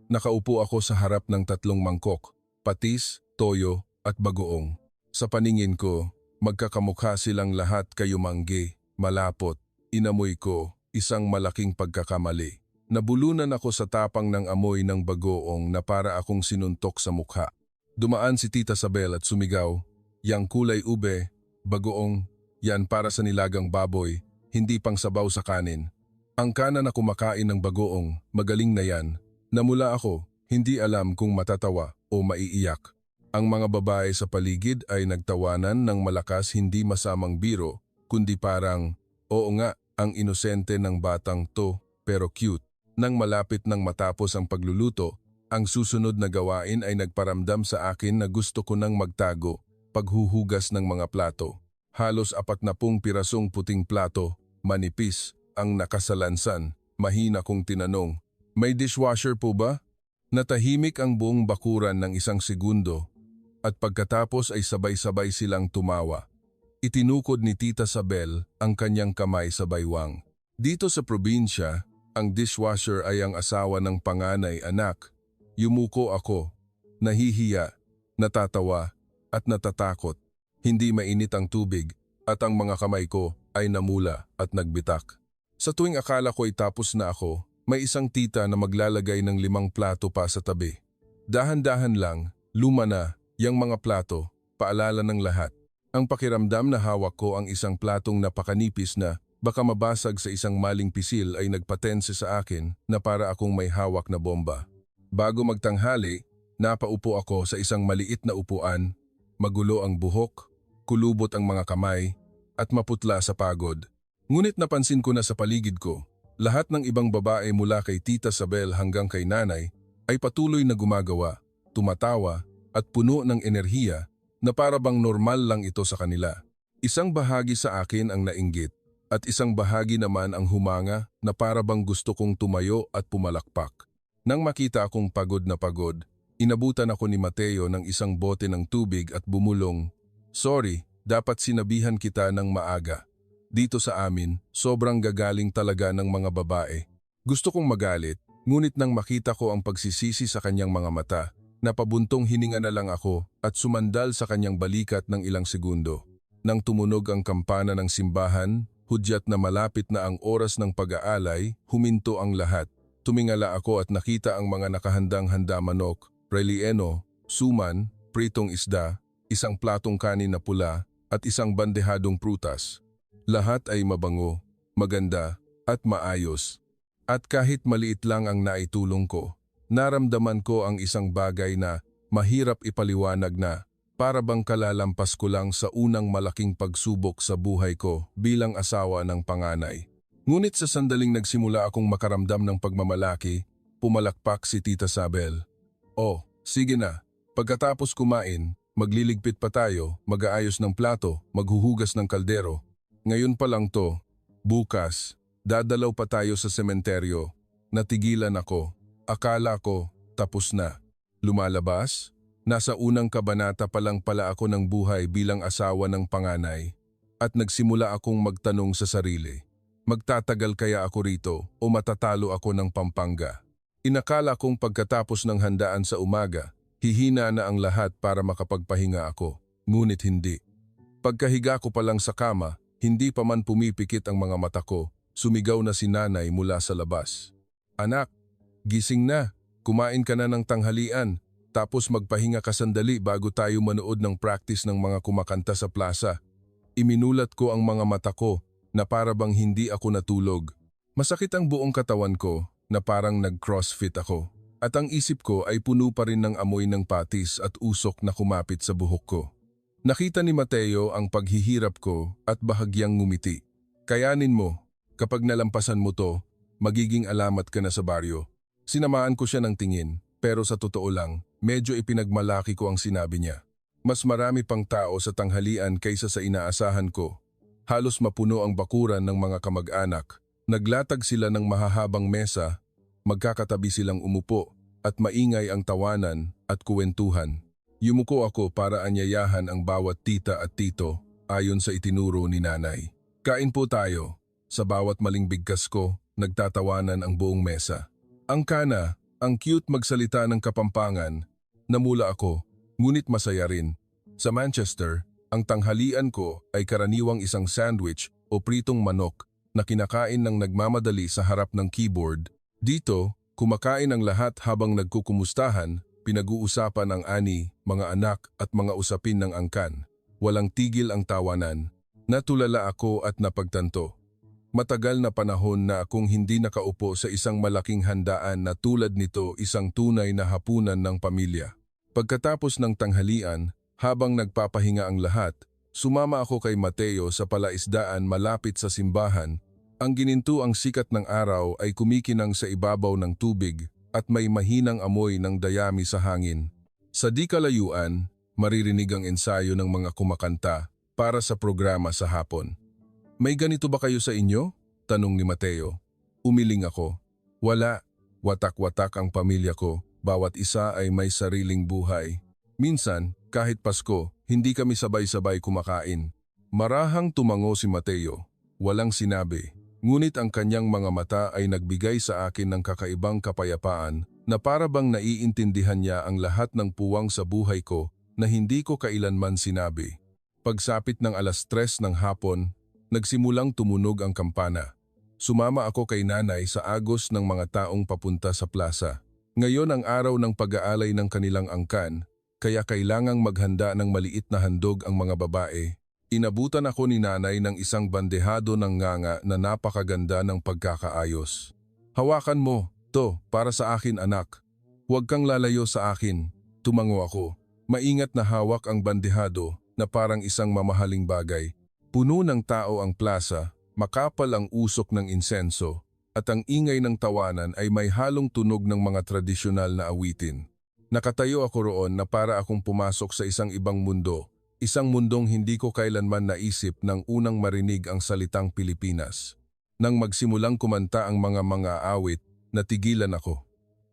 A: Nakaupo ako sa harap ng 3 mangkok, patis, toyo at bagoong. Sa paningin ko, magkakamukha silang lahat kayumanggi, malapot. Inamoy ko. Isang malaking pagkakamali. Nabulunan ako sa tapang ng amoy ng bagoong na para akong sinuntok sa mukha. Dumaan si Tita Sabel at sumigaw, "Yang kulay ube, bagoong, yan para sa nilagang baboy, hindi pang sabaw sa kanin." Ang kana na kumakain ng bagoong, magaling na yan. Namula ako, hindi alam kung matatawa o maiiyak. Ang mga babae sa paligid ay nagtawanan ng malakas, hindi masamang biro, kundi parang, oo nga, ang inosente ng batang to, pero cute. Nang malapit nang matapos ang pagluluto, ang susunod na gawain ay nagparamdam sa akin na gusto ko nang magtago, paghuhugas ng mga plato. Halos 40 pirasong puting plato, manipis, ang nakasalansan. Mahina kong tinanong, "May dishwasher po ba?" Natahimik ang buong bakuran ng 1 segundo, at pagkatapos ay sabay-sabay silang tumawa. Itinukod ni Tita Sabel ang kanyang kamay sa baywang. Dito sa probinsya, ang dishwasher ay ang asawa ng panganay anak. Yumuko ako, nahihiya, natatawa, at natatakot. Hindi mainit ang tubig at ang mga kamay ko ay namula at nagbitak. Sa tuwing akala ko'y tapos na ako, may isang tita na maglalagay ng 5 plato pa sa tabi. Dahan-dahan lang, luma na, yang mga plato, paalala ng lahat. Ang pakiramdam na hawak ko ang isang platong napakanipis na baka mabasag sa isang maling pisil ay nagpatense sa akin na para akong may hawak na bomba. Bago magtanghali, napaupo ako sa isang maliit na upuan, magulo ang buhok, kulubot ang mga kamay, at maputla sa pagod. Ngunit napansin ko na sa paligid ko, lahat ng ibang babae mula kay Tita Sabel hanggang kay nanay ay patuloy na gumagawa, tumatawa, at puno ng enerhiya na para bang normal lang ito sa kanila. Isang bahagi sa akin ang nainggit at isang bahagi naman ang humanga na para bang gusto kong tumayo at pumalakpak. Nang makita akong pagod na pagod, inabutan ako ni Mateo ng isang bote ng tubig at bumulong, "Sorry, dapat sinabihan kita ng maaga. Dito sa amin, sobrang gagaling talaga ng mga babae." Gusto kong magalit, ngunit nang makita ko ang pagsisisi sa kanyang mga mata, napabuntong hininga na lang ako at sumandal sa kanyang balikat ng ilang segundo. Nang tumunog ang kampana ng simbahan, hudyat na malapit na ang oras ng pag-aalay, huminto ang lahat. Tumingala ako at nakita ang mga nakahandang-handa manok, relleno, suman, pritong isda, isang platong kanin na pula, at isang bandehadong prutas. Lahat ay mabango, maganda, at maayos. At kahit maliit lang ang naitulong ko, naramdaman ko ang isang bagay na mahirap ipaliwanag na para bang kalalampas ko lang sa unang malaking pagsubok sa buhay ko bilang asawa ng panganay. Ngunit sa sandaling nagsimula akong makaramdam ng pagmamalaki, pumalakpak si Tita Sabel. "Oh, sige na. Pagkatapos kumain, magliligpit pa tayo, mag-aayos ng plato, maghuhugas ng kaldero. Ngayon pa lang to. Bukas, dadalaw pa tayo sa sementeryo." Natigilan ako. Akala ko, tapos na. Lumalabas, nasa unang kabanata pa lang pala ako ng buhay bilang asawa ng panganay. At nagsimula akong magtanong sa sarili, magtatagal kaya ako rito o matatalo ako ng Pampanga? Inakala kong pagkatapos ng handaan sa umaga, hihina na ang lahat para makapagpahinga ako. Ngunit hindi. Pagkahiga ko pa lang sa kama, hindi pa man pumipikit ang mga mata ko, sumigaw na si nanay mula sa labas. "Anak, gising na. Kumain ka na ng tanghalian. Tapos magpahinga ka sandali bago tayo manood ng practice ng mga kumakanta sa plaza." Iminulat ko ang mga mata ko na para bang hindi ako natulog. Masakit ang buong katawan ko na parang nag-crossfit ako. At ang isip ko ay puno pa rin ng amoy ng patis at usok na kumapit sa buhok ko. Nakita ni Mateo ang paghihirap ko at bahagyang ngumiti. "Kayanin mo. Kapag nalampasan mo to, magiging alamat ka na sa baryo." Sinamaan ko siya ng tingin, pero sa totoo lang, medyo ipinagmalaki ko ang sinabi niya. Mas marami pang tao sa tanghalian kaysa sa inaasahan ko. Halos mapuno ang bakuran ng mga kamag-anak. Naglatag sila ng mahahabang mesa, magkakatabi silang umupo, at maingay ang tawanan at kuwentuhan. Yumuko ako para anyayahan ang bawat tita at tito ayon sa itinuro ni nanay. "Kain po tayo." Sa bawat maling bigkas ko, nagtatawanan ang buong mesa. Ang kana, ang cute magsalita ng Kapampangan, namula ako, ngunit masaya rin. Sa Manchester, ang tanghalian ko ay karaniwang isang sandwich o pritong manok na kinakain ng nagmamadali sa harap ng keyboard. Dito, kumakain ang lahat habang nagkukumustahan, pinag-uusapan ang ani, mga anak at mga usapin ng angkan. Walang tigil ang tawanan. Natulala ako at napagtanto. Matagal na panahon na akong hindi nakaupo sa isang malaking handaan na tulad nito, isang tunay na hapunan ng pamilya. Pagkatapos ng tanghalian, habang nagpapahinga ang lahat, sumama ako kay Mateo sa palaisdaan malapit sa simbahan. Ang gininto ang sikat ng araw ay kumikinang sa ibabaw ng tubig at may mahinang amoy ng dayami sa hangin. Sa di kalayuan, maririnig ang ensayo ng mga kumakanta para sa programa sa hapon. "May ganito ba kayo sa inyo?" tanong ni Mateo. Umiling ako. "Wala. Watak-watak ang pamilya ko. Bawat isa ay may sariling buhay. Minsan, kahit Pasko, hindi kami sabay-sabay kumakain." Marahang tumango si Mateo. Walang sinabi. Ngunit ang kanyang mga mata ay nagbigay sa akin ng kakaibang kapayapaan na para bang naiintindihan niya ang lahat ng puwang sa buhay ko na hindi ko kailanman sinabi. Pagsapit ng 3:00 ng hapon, nagsimulang tumunog ang kampana. Sumama ako kay nanay sa agos ng mga taong papunta sa plaza. Ngayon ang araw ng pag-aalay ng kanilang angkan, kaya kailangang maghanda ng maliit na handog ang mga babae. Inabutan ako ni nanay ng isang bandehado ng nganga na napakaganda ng pagkakaayos. Hawakan mo, to, para sa akin anak. Huwag kang lalayo sa akin, tumango ako. Maingat na hawak ang bandehado na parang isang mamahaling bagay. Puno ng tao ang plaza, makapal ang usok ng insenso, at ang ingay ng tawanan ay may halong tunog ng mga tradisyonal na awitin. Nakatayo ako roon na para akong pumasok sa isang ibang mundo, isang mundong hindi ko kailanman naisip nang unang marinig ang salitang Pilipinas. Nang magsimulang kumanta ang mga awit, natigilan ako.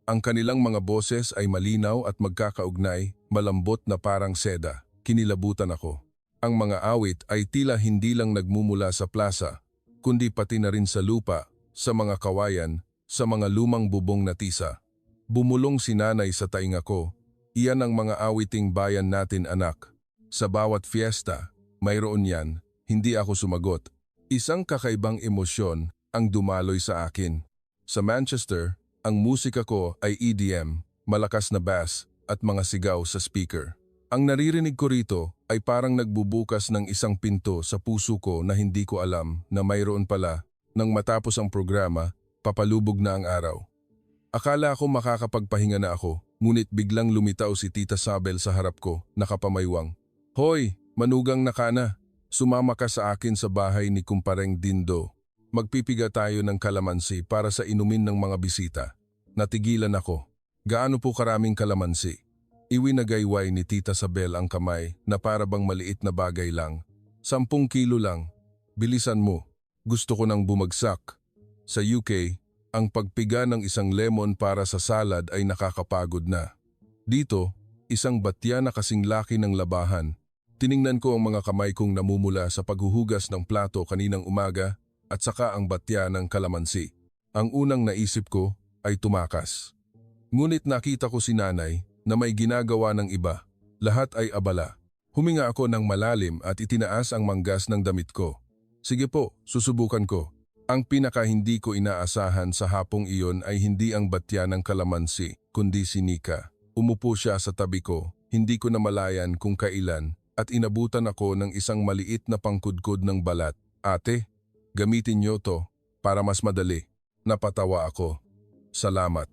A: Ang kanilang mga boses ay malinaw at magkakaugnay, malambot na parang seda. Kinilabutan ako. Ang mga awit ay tila hindi lang nagmumula sa plaza, kundi pati na rin sa lupa, sa mga kawayan, sa mga lumang bubong na tisa. Bumulong si nanay sa tainga ko. Iyan ang mga awiting bayan natin anak. Sa bawat fiesta, mayroon yan, hindi ako sumagot. Isang kakaibang emosyon ang dumaloy sa akin. Sa Manchester, ang musika ko ay EDM, malakas na bass at mga sigaw sa speaker. Ang naririnig ko rito ay parang nagbubukas ng isang pinto sa puso ko na hindi ko alam na mayroon pala. Nang matapos ang programa, papalubog na ang araw. Akala ko makakapagpahinga na ako, ngunit biglang lumitaw si Tita Sabel sa harap ko, nakapamaywang. Hoy, manugang na ka na. Sumama ka sa akin sa bahay ni Kumpareng Dindo. Magpipiga tayo ng kalamansi para sa inumin ng mga bisita. Natigilan ako. Gaano po karaming kalamansi? Iwinagayway ni Tita Sabel ang kamay na para bang maliit na bagay lang. 10 kilo lang. Bilisan mo. Gusto ko nang bumagsak. Sa UK, ang pagpiga ng isang lemon para sa salad ay nakakapagod na. Dito, isang batya na kasing laki ng labahan. Tiningnan ko ang mga kamay kong namumula sa paghuhugas ng plato kaninang umaga at saka ang batya ng kalamansi. Ang unang naisip ko ay tumakas. Ngunit nakita ko si nanay na may ginagawa ng iba. Lahat ay abala. Huminga ako ng malalim at itinaas ang manggas ng damit ko. Sige po, susubukan ko. Ang pinaka hindi ko inaasahan sa hapong iyon ay hindi ang batya ng kalamansi, kundi si Nika. Umupo siya sa tabi ko, hindi ko namalayan kung kailan, at inabutan ako ng isang maliit na pangkudkod ng balat. Ate, gamitin niyo to para mas madali. Napatawa ako. Salamat.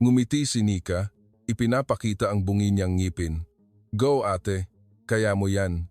A: Ngumiti si Nika, ipinapakita ang bungi niyang ngipin. Go ate, kaya mo yan.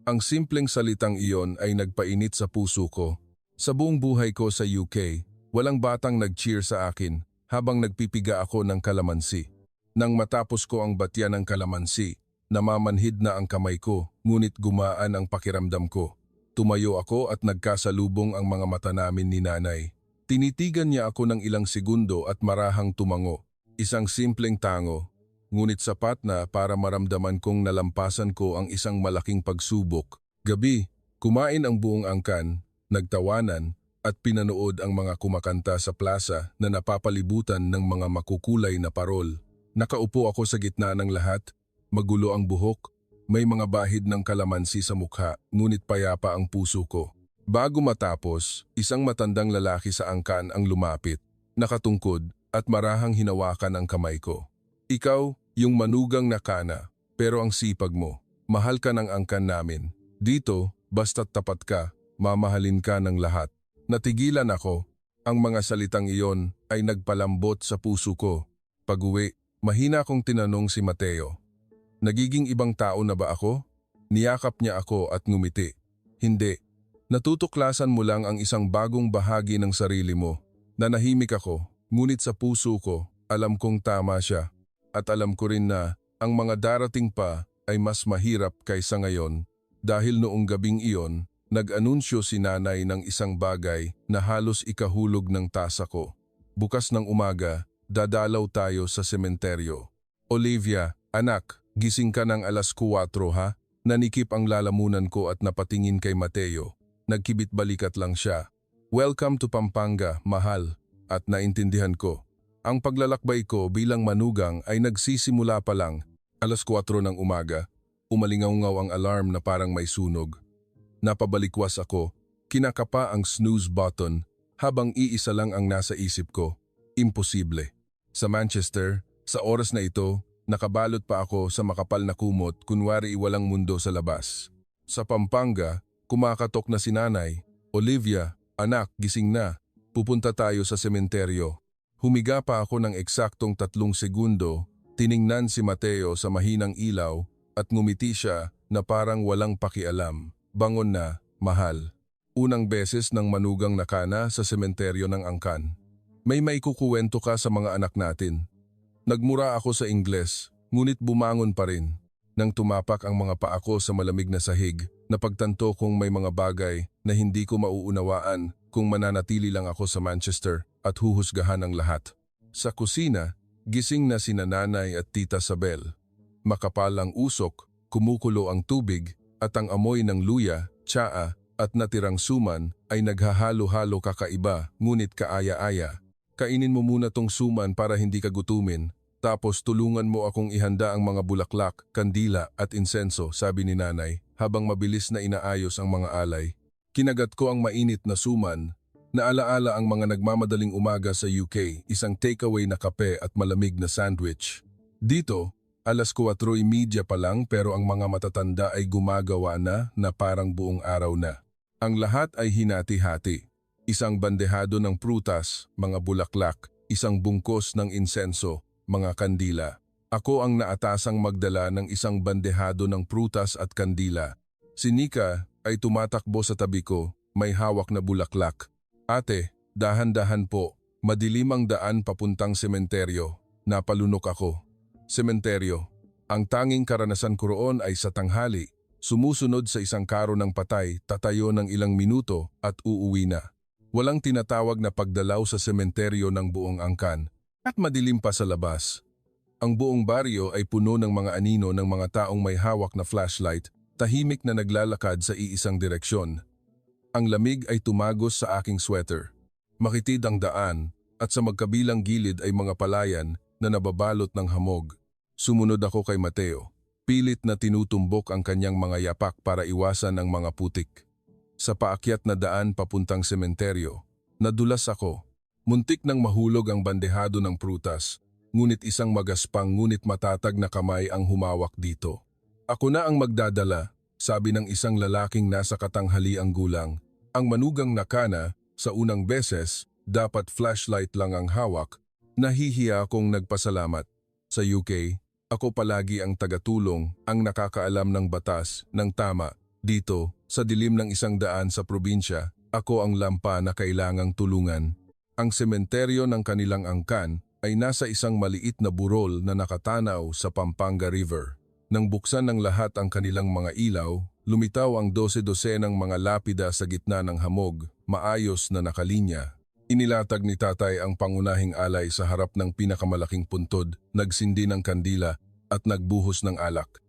A: Ang simpleng salitang iyon ay nagpainit sa puso ko. Sa buong buhay ko sa UK, walang batang nag-cheer sa akin habang nagpipiga ako ng kalamansi. Nang matapos ko ang batya ng kalamansi, namamanhid na ang kamay ko, ngunit gumaan ang pakiramdam ko. Tumayo ako at nagkasalubong ang mga mata namin ni nanay. Tinitigan niya ako ng ilang segundo at marahang tumango. Isang simpleng tango, ngunit sapat na para maramdaman kong nalampasan ko ang isang malaking pagsubok. Gabi, kumain ang buong angkan, nagtawanan at pinanood ang mga kumakanta sa plaza na napapalibutan ng mga makukulay na parol. Nakaupo ako sa gitna ng lahat, magulo ang buhok, may mga bahid ng kalamansi sa mukha, ngunit payapa ang puso ko. Bago matapos, isang matandang lalaki sa angkan ang lumapit, nakatungkod at marahang hinawakan ang kamay ko. Ikaw, yung manugang na kana, pero ang sipag mo, mahal ka ng angkan namin. Dito, basta't tapat ka, mamahalin ka ng lahat. Natigilan ako, ang mga salitang iyon ay nagpalambot sa puso ko. Pag-uwi, mahina kong tinanong si Mateo. Nagiging ibang tao na ba ako? Niyakap niya ako at ngumiti. Hindi. Natutuklasan mo lang ang isang bagong bahagi ng sarili mo. Nanahimik ako. Ngunit sa puso ko, alam kong tama siya. At alam ko rin na ang mga darating pa ay mas mahirap kaysa ngayon dahil noong gabing iyon, nag-anunsyo si nanay ng isang bagay na halos ikahulog ng tasa ko. Bukas ng umaga, dadalaw tayo sa sementeryo. Olivia, anak, gising ka ng 4:00 ha? Nanikip ang lalamunan ko at napatingin kay Mateo. Nagkibit balikat lang siya. Welcome to Pampanga, mahal. At naintindihan ko. Ang paglalakbay ko bilang manugang ay nagsisimula pa lang. 4:00 ng umaga, Umalingaw-ngaw ang alarm na parang may sunog. Napabalikwas ako, kinakapa ang snooze button habang iisa lang ang nasa isip ko. Imposible. Sa Manchester, sa oras na ito, nakabalot pa ako sa makapal na kumot kunwari walang mundo sa labas. Sa Pampanga, kumakatok na si nanay. Olivia, anak, gising na. Pupunta tayo sa sementeryo. Humiga pa ako ng eksaktong 3 segundo, tiningnan si Mateo sa mahinang ilaw at ngumiti siya na parang walang pakialam. Bangon na, mahal. Unang beses nang manugang nakana sa sementeryo ng angkan. May maikukuwento ka sa mga anak natin. Nagmura ako sa Ingles, ngunit bumangon pa rin. Nang tumapak ang mga paa ko sa malamig na sahig, napagtanto kong may mga bagay na hindi ko mauunawaan kung mananatili lang ako sa Manchester at huhusgahan ang lahat. Sa kusina, gising na sina nanay at tita Sabel. Makapal ang usok, kumukulo ang tubig at ang amoy ng luya, tsaa at natirang suman ay naghahalo-halo kakaiba ngunit kaaya-aya. Kainin mo muna tong suman para hindi ka gutumin. Tapos tulungan mo akong ihanda ang mga bulaklak, kandila at insenso, sabi ni nanay habang mabilis na inaayos ang mga alay. Kinagat ko ang mainit na suman. Naalaala ang mga nagmamadaling umaga sa UK, isang takeaway na kape at malamig na sandwich. Dito, 4:30 pa lang pero ang mga matatanda ay gumagawa na parang buong araw na. Ang lahat ay hinati-hati. Isang bandehado ng prutas, mga bulaklak, isang bungkos ng insenso, mga kandila. Ako ang naatasang magdala ng isang bandehado ng prutas at kandila. Si Nika ay tumatakbo sa tabi ko, may hawak na bulaklak. Ate, dahan-dahan po, madilim ang daan papuntang sementeryo. Napalunok ako. Sementeryo. Ang tanging karanasan ko roon ay sa tanghali, sumusunod sa isang karo ng patay, tatayo ng ilang minuto at uuwi na. Walang tinatawag na pagdalaw sa sementeryo ng buong angkan. At madilim pa sa labas. Ang buong baryo ay puno ng mga anino ng mga taong may hawak na flashlight, tahimik na naglalakad sa iisang direksyon. Ang lamig ay tumagos sa aking sweater. Makitid ang daan at sa magkabilang gilid ay mga palayan na nababalot ng hamog. Sumunod ako kay Mateo. Pilit na tinutumbok ang kanyang mga yapak para iwasan ang mga putik. Sa paakyat na daan papuntang sementeryo, nadulas ako. Muntik nang mahulog ang bandehado ng prutas, ngunit isang magaspang ngunit matatag na kamay ang humawak dito. Ako na ang magdadala, sabi ng isang lalaking nasa katanghaliang gulang. Ang manugang nakana, sa unang beses, dapat flashlight lang ang hawak. Nahihiya akong nagpasalamat. Sa UK, ako palagi ang tagatulong, ang nakakaalam ng batas, ng tama. Dito, sa dilim ng isang daan sa probinsya, ako ang lampa na kailangang tulungan. Ang sementeryo ng kanilang angkan ay nasa isang maliit na burol na nakatanaw sa Pampanga River. Nang buksan ng lahat ang kanilang mga ilaw, lumitaw ang 12 ng mga lapida sa gitna ng hamog, maayos na nakalinya. Inilatag ni tatay ang pangunahing alay sa harap ng pinakamalaking puntod, nagsindi ng kandila at nagbuhos ng alak.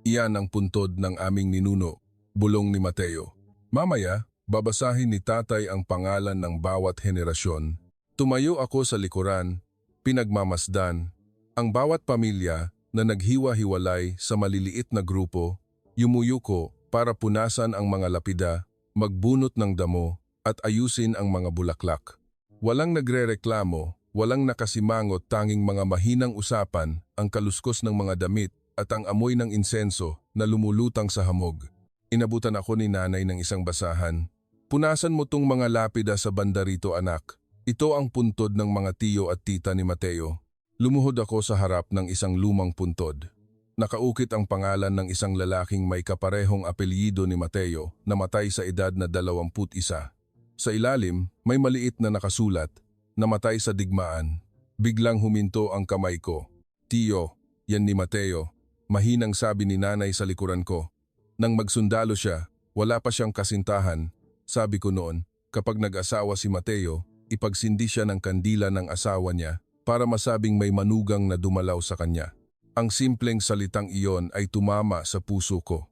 A: Iyan ang puntod ng aming ninuno, bulong ni Mateo. Mamaya, babasahin ni tatay ang pangalan ng bawat henerasyon. Tumayo ako sa likuran, pinagmamasdan. Ang bawat pamilya na naghiwa-hiwalay sa maliliit na grupo, yumuyuko para punasan ang mga lapida, magbunot ng damo at ayusin ang mga bulaklak. Walang nagrereklamo, walang nakasimangot, tanging mga mahinang usapan, ang kaluskos ng mga damit at ang amoy ng insenso na lumulutang sa hamog. Inabutan ako ni nanay ng isang basahan. Punasan mo tong mga lapida sa banda rito, anak. Ito ang puntod ng mga tiyo at tita ni Mateo. Lumuhod ako sa harap ng isang lumang puntod. Nakaukit ang pangalan ng isang lalaking may kaparehong apelyido ni Mateo, namatay sa edad na 21. Sa ilalim, may maliit na nakasulat, namatay sa digmaan. Biglang huminto ang kamay ko. Tiyo, yan ni Mateo, mahinang sabi ni nanay sa likuran ko. Nang magsundalo siya, wala pa siyang kasintahan. Sabi ko noon, kapag nag-asawa si Mateo, ipagsindi siya ng kandila ng asawa niya para masabing may manugang na dumalaw sa kanya. Ang simpleng salitang iyon ay tumama sa puso ko.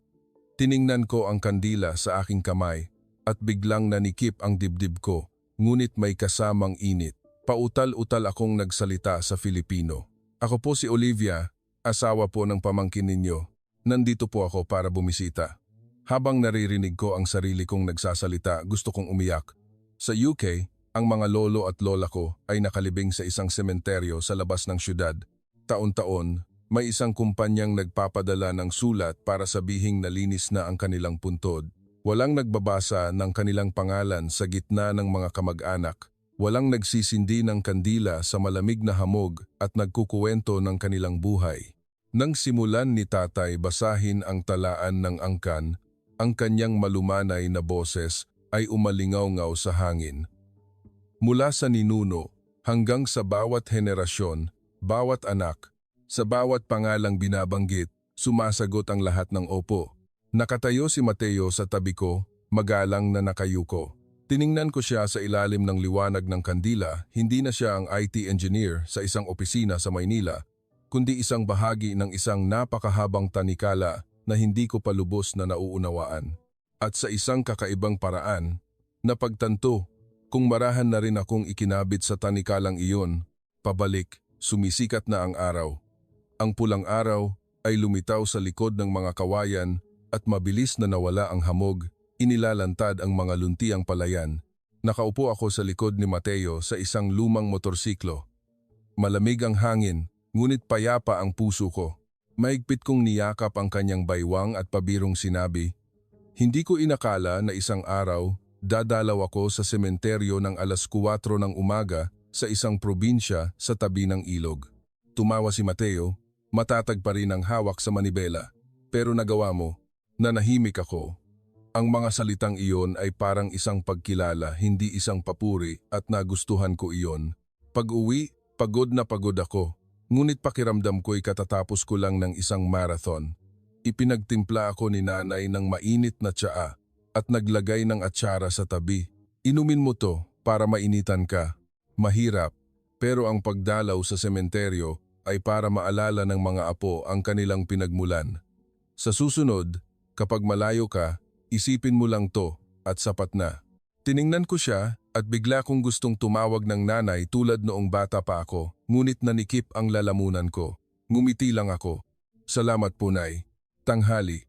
A: Tiningnan ko ang kandila sa aking kamay at biglang nanikip ang dibdib ko, ngunit may kasamang init. Pautal-utal akong nagsalita sa Filipino. Ako po si Olivia, asawa po ng pamangkin ninyo. Nandito po ako para bumisita. Habang naririnig ko ang sarili kong nagsasalita, gusto kong umiyak. Sa UK, ang mga lolo at lola ko ay nakalibing sa isang sementeryo sa labas ng syudad. Taon-taon, may isang kumpanyang nagpapadala ng sulat para sabihing nalinis na ang kanilang puntod. Walang nagbabasa ng kanilang pangalan sa gitna ng mga kamag-anak. Walang nagsisindi ng kandila sa malamig na hamog at nagkukuwento ng kanilang buhay. Nang simulan ni tatay basahin ang talaan ng angkan, ang kanyang malumanay na boses ay umalingaw-ngaw sa hangin. Mula sa ninuno hanggang sa bawat henerasyon, bawat anak, sa bawat pangalang binabanggit, sumasagot ang lahat ng opo. Nakatayo si Mateo sa tabi ko, magalang na nakayuko. Tiningnan ko siya sa ilalim ng liwanag ng kandila, hindi na siya ang IT engineer sa isang opisina sa Maynila, kundi isang bahagi ng isang napakahabang tanikala na hindi ko pa lubos na nauunawaan. At sa isang kakaibang paraan, napagtanto kung marahan na rin akong ikinabit sa tanikalang iyon, pabalik, sumisikat na ang araw. Ang pulang araw ay lumitaw sa likod ng mga kawayan at mabilis na nawala ang hamog, inilalantad ang mga luntiang palayan. Nakaupo ako sa likod ni Mateo sa isang lumang motorsiklo. Malamig ang hangin, ngunit payapa ang puso ko. Maigpit kong niyakap ang kanyang baywang at pabirong sinabi, "Hindi ko inakala na isang araw, dadalaw ako sa sementeryo ng alas 4 ng umaga sa isang probinsya sa tabi ng ilog." Tumawa si Mateo, matatag pa rin ang hawak sa manibela. "Pero nagawa mo." Nanahimik ako. Ang mga salitang iyon ay parang isang pagkilala, hindi isang papuri, at nagustuhan ko iyon. Pag-uwi, pagod na pagod ako. Ngunit pakiramdam ko'y katatapos ko lang ng isang marathon. Ipinagtimpla ako ni nanay ng mainit na tsaa at naglagay ng atsara sa tabi. "Inumin mo to para mainitan ka." Mahirap, pero ang pagdalaw sa sementeryo ay para maalala ng mga apo ang kanilang pinagmulan. Sa susunod, kapag malayo ka, isipin mo lang to at sapat na. Tiningnan ko siya at bigla kong gustong tumawag ng nanay tulad noong bata pa ako, ngunit nanikip ang lalamunan ko. Ngumiti lang ako. "Salamat po, Nay." Tanghali.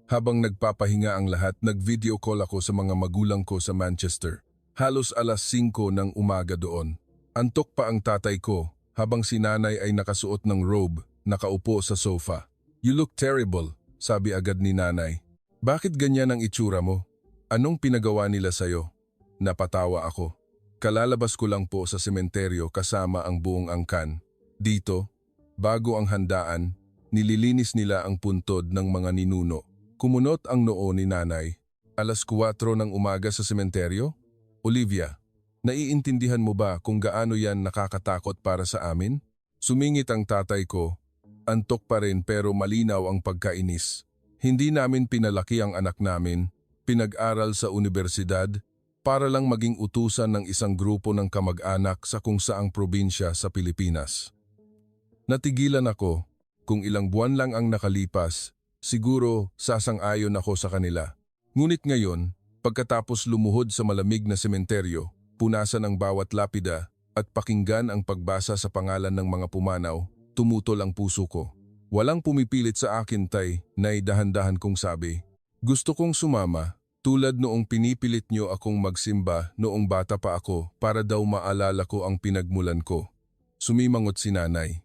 A: Habang nagpapahinga ang lahat, nag-video call ako sa mga magulang ko sa Manchester. Halos alas 5 ng umaga doon. Antok pa ang tatay ko habang si nanay ay nakasuot ng robe, nakaupo sa sofa. "You look terrible," sabi agad ni nanay. "Bakit ganyan ang itsura mo? Anong pinagawa nila sa'yo?" Napatawa ako. "Kalalabas ko lang po sa sementeryo kasama ang buong angkan. Dito, bago ang handaan, nililinis nila ang puntod ng mga ninuno." Kumunot ang noo ni nanay. "Alas 4 ng umaga sa sementeryo? Olivia, naiintindihan mo ba kung gaano yan nakakatakot para sa amin?" Sumingit ang tatay ko. Antok pa rin pero malinaw ang pagkainis. "Hindi namin pinalaki ang anak namin, pinag-aral sa unibersidad, para lang maging utusan ng isang grupo ng kamag-anak sa kung saang probinsya sa Pilipinas." Natigilan ako. Kung ilang buwan lang ang nakalipas, siguro sasang-ayon ako sa kanila. Ngunit ngayon, pagkatapos lumuhod sa malamig na sementeryo, punasan ang bawat lapida at pakinggan ang pagbasa sa pangalan ng mga pumanaw, tumutol ang puso ko. "Walang pumipilit sa akin, Tay," nay dahan-dahan kong sabi. "Gusto kong sumama. Tulad noong pinipilit niyo akong magsimba noong bata pa ako para daw maalala ko ang pinagmulan ko." Sumimangot si nanay.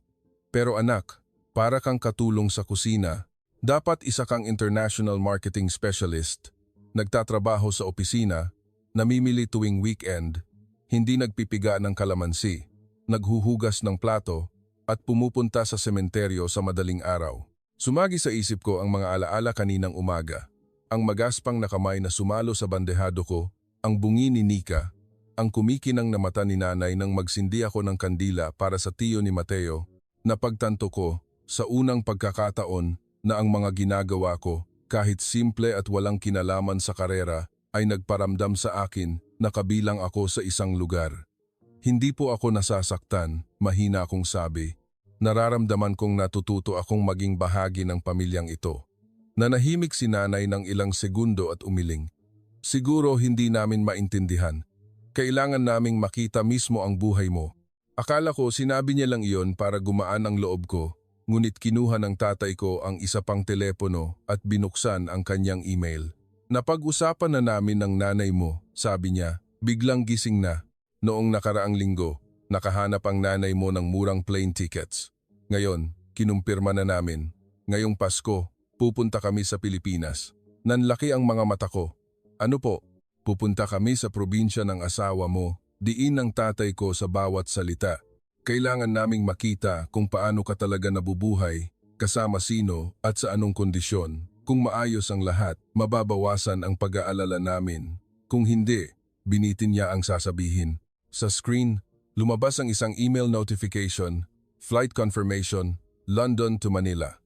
A: "Pero anak, para kang katulong sa kusina. Dapat isa kang international marketing specialist. Nagtatrabaho sa opisina, namimili tuwing weekend, hindi nagpipiga ng kalamansi, naghuhugas ng plato, at pumupunta sa sementeryo sa madaling araw." Sumagi sa isip ko ang mga alaala kaninang umaga. Ang magaspang na kamay na sumalo sa bandehado ko, ang bungi ni Nika, ang kumikinang na mata ni nanay nang magsindi ako ng kandila para sa tiyo ni Mateo. Napagtanto ko, sa unang pagkakataon, na ang mga ginagawa ko, kahit simple at walang kinalaman sa karera, ay nagparamdam sa akin na kabilang ako sa isang lugar. Hindi po ako nasasaktan, mahina akong sabi. Nararamdaman kong natututo akong maging bahagi ng pamilyang ito. Nanahimik si nanay ng ilang segundo at umiling. "Siguro hindi namin maintindihan. Kailangan naming makita mismo ang buhay mo." Akala ko sinabi niya lang iyon para gumaan ang loob ko, ngunit kinuha ng tatay ko ang isa pang telepono at binuksan ang kanyang email. Napag-usapan na namin ng nanay mo, sabi niya, biglang gising na. Noong nakaraang linggo, nakahanap ang nanay mo ng murang plane tickets. Ngayon, kinumpirma na namin. Ngayong Pasko, pupunta kami sa Pilipinas. Nanlaki ang mga mata ko. Ano po? Pupunta kami sa probinsya ng asawa mo, diin ng tatay ko sa bawat salita. Kailangan naming makita kung paano ka talaga nabubuhay, kasama sino at sa anong kondisyon. Kung maayos ang lahat, mababawasan ang pag-aalala namin. Kung hindi, binitin niya ang sasabihin. Sa screen, lumabas ang isang email notification, flight confirmation, London to Manila.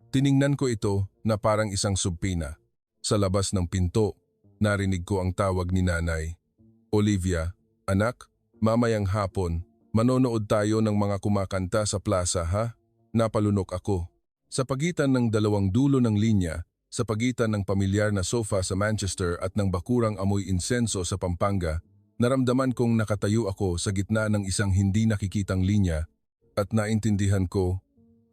A: Tiningnan ko ito na parang isang subpina. Sa labas ng pinto, narinig ko ang tawag ni nanay. Olivia, anak, mamayang hapon, manonood tayo ng mga kumakanta sa plaza ha? Napalunok ako. Sa pagitan ng dalawang dulo ng linya, sa pagitan ng pamilyar na sofa sa Manchester at ng bakurang amoy insenso sa Pampanga, naramdaman kong nakatayo ako sa gitna ng isang hindi nakikitang linya at naintindihan ko,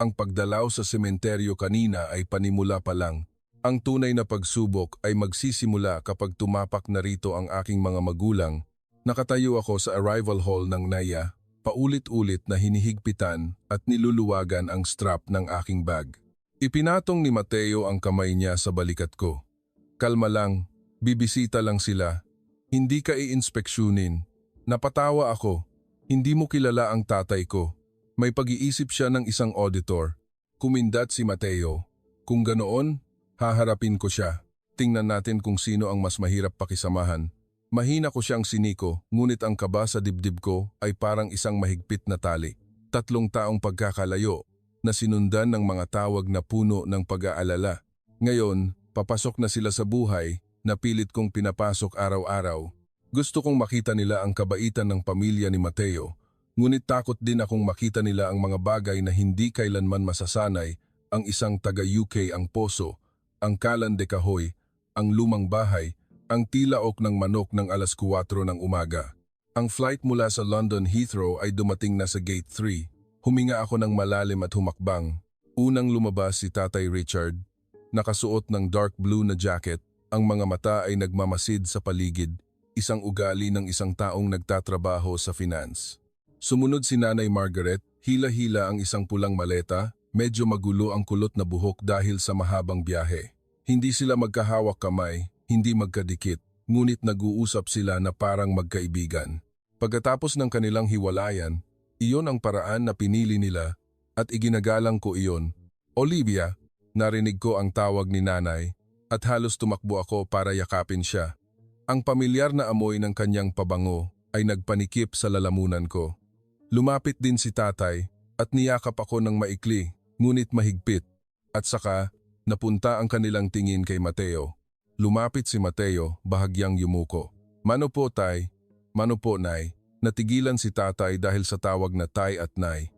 A: ang pagdalaw sa sementeryo kanina ay panimula pa lang. Ang tunay na pagsubok ay magsisimula kapag tumapak na rito ang aking mga magulang. Nakatayo ako sa arrival hall ng Naya, paulit-ulit na hinihigpitan at niluluwagan ang strap ng aking bag. Ipinatong ni Mateo ang kamay niya sa balikat ko. Kalma lang, bibisita lang sila. Hindi ka iinspeksyunin. Napatawa ako. Hindi mo kilala ang tatay ko. May pag-iisip siya ng isang auditor. Kumindat si Mateo. Kung ganoon, haharapin ko siya. Tingnan natin kung sino ang mas mahirap pakisamahan. Mahina ko siyang siniko, ngunit ang kaba sa dibdib ko ay parang isang mahigpit na tali. 3 taong pagkakalayo na sinundan ng mga tawag na puno ng pag-aalala. Ngayon, papasok na sila sa buhay na pilit kong pinapasok araw-araw. Gusto kong makita nila ang kabaitan ng pamilya ni Mateo, ngunit takot din akong makita nila ang mga bagay na hindi kailanman masasanay, ang isang taga-UK ang poso, ang kalan de kahoy, ang lumang bahay, ang tilaok ng manok ng alas 4 ng umaga. Ang flight mula sa London Heathrow ay dumating na sa Gate 3. Huminga ako ng malalim at humakbang. Unang lumabas si Tatay Richard. Nakasuot ng dark blue na jacket, ang mga mata ay nagmamasid sa paligid, isang ugali ng isang taong nagtatrabaho sa finance. Sumunod si Nanay Margaret, hila-hila ang isang pulang maleta, medyo magulo ang kulot na buhok dahil sa mahabang biyahe. Hindi sila magkahawak kamay, hindi magkadikit, ngunit nag-uusap sila na parang magkaibigan. Pagkatapos ng kanilang hiwalayan, iyon ang paraan na pinili nila at iginagalang ko iyon. Olivia, narinig ko ang tawag ni nanay at halos tumakbo ako para yakapin siya. Ang pamilyar na amoy ng kanyang pabango ay nagpanikip sa lalamunan ko. Lumapit din si tatay at niyakap ako ng maikli, ngunit mahigpit. At saka, napunta ang kanilang tingin kay Mateo. Lumapit si Mateo, bahagyang yumuko. Mano po tay, mano po nay. Natigilan si tatay dahil sa tawag na tay at nay.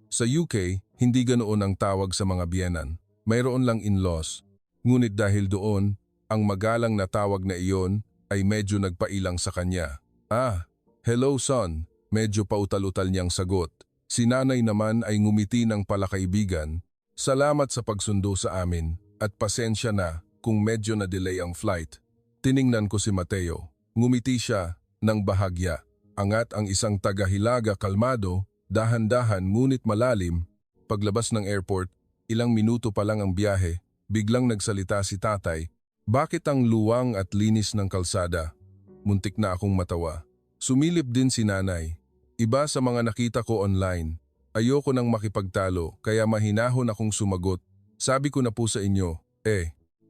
A: Sa UK, hindi ganoon ang tawag sa mga biyenan. Mayroon lang in-laws. Ngunit dahil doon, ang magalang na tawag na iyon ay medyo nagpailang sa kanya. Ah, hello son, medyo pautal-utal niyang sagot. Si nanay naman ay ngumiti ng palakaibigan. Salamat sa pagsundo sa amin at pasensya na kung medyo na-delay ang flight. Tiningnan ko si Mateo. Ngumiti siya ng bahagya. Angat ang isang taga-Hilaga kalmado, dahan-dahan ngunit malalim. Paglabas ng airport, ilang minuto pa lang ang biyahe, biglang nagsalita si tatay. Bakit ang luwang at linis ng kalsada? Muntik na akong matawa. Sumilip din si nanay. Iba sa mga nakita ko online. Ayoko nang makipagtalo kaya mahinahon akong sumagot. Sabi ko na po sa inyo,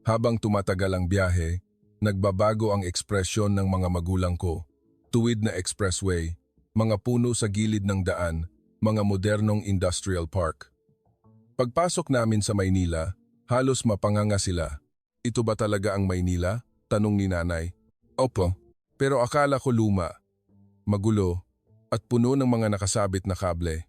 A: habang tumatagal ang biyahe, nagbabago ang ekspresyon ng mga magulang ko. Tuwid na expressway, mga puno sa gilid ng daan, mga modernong industrial park. Pagpasok namin sa Maynila, halos mapanganga sila. Ito ba talaga ang Maynila? Tanong ni nanay. Opo, pero akala ko luma, magulo, at puno ng mga nakasabit na kable.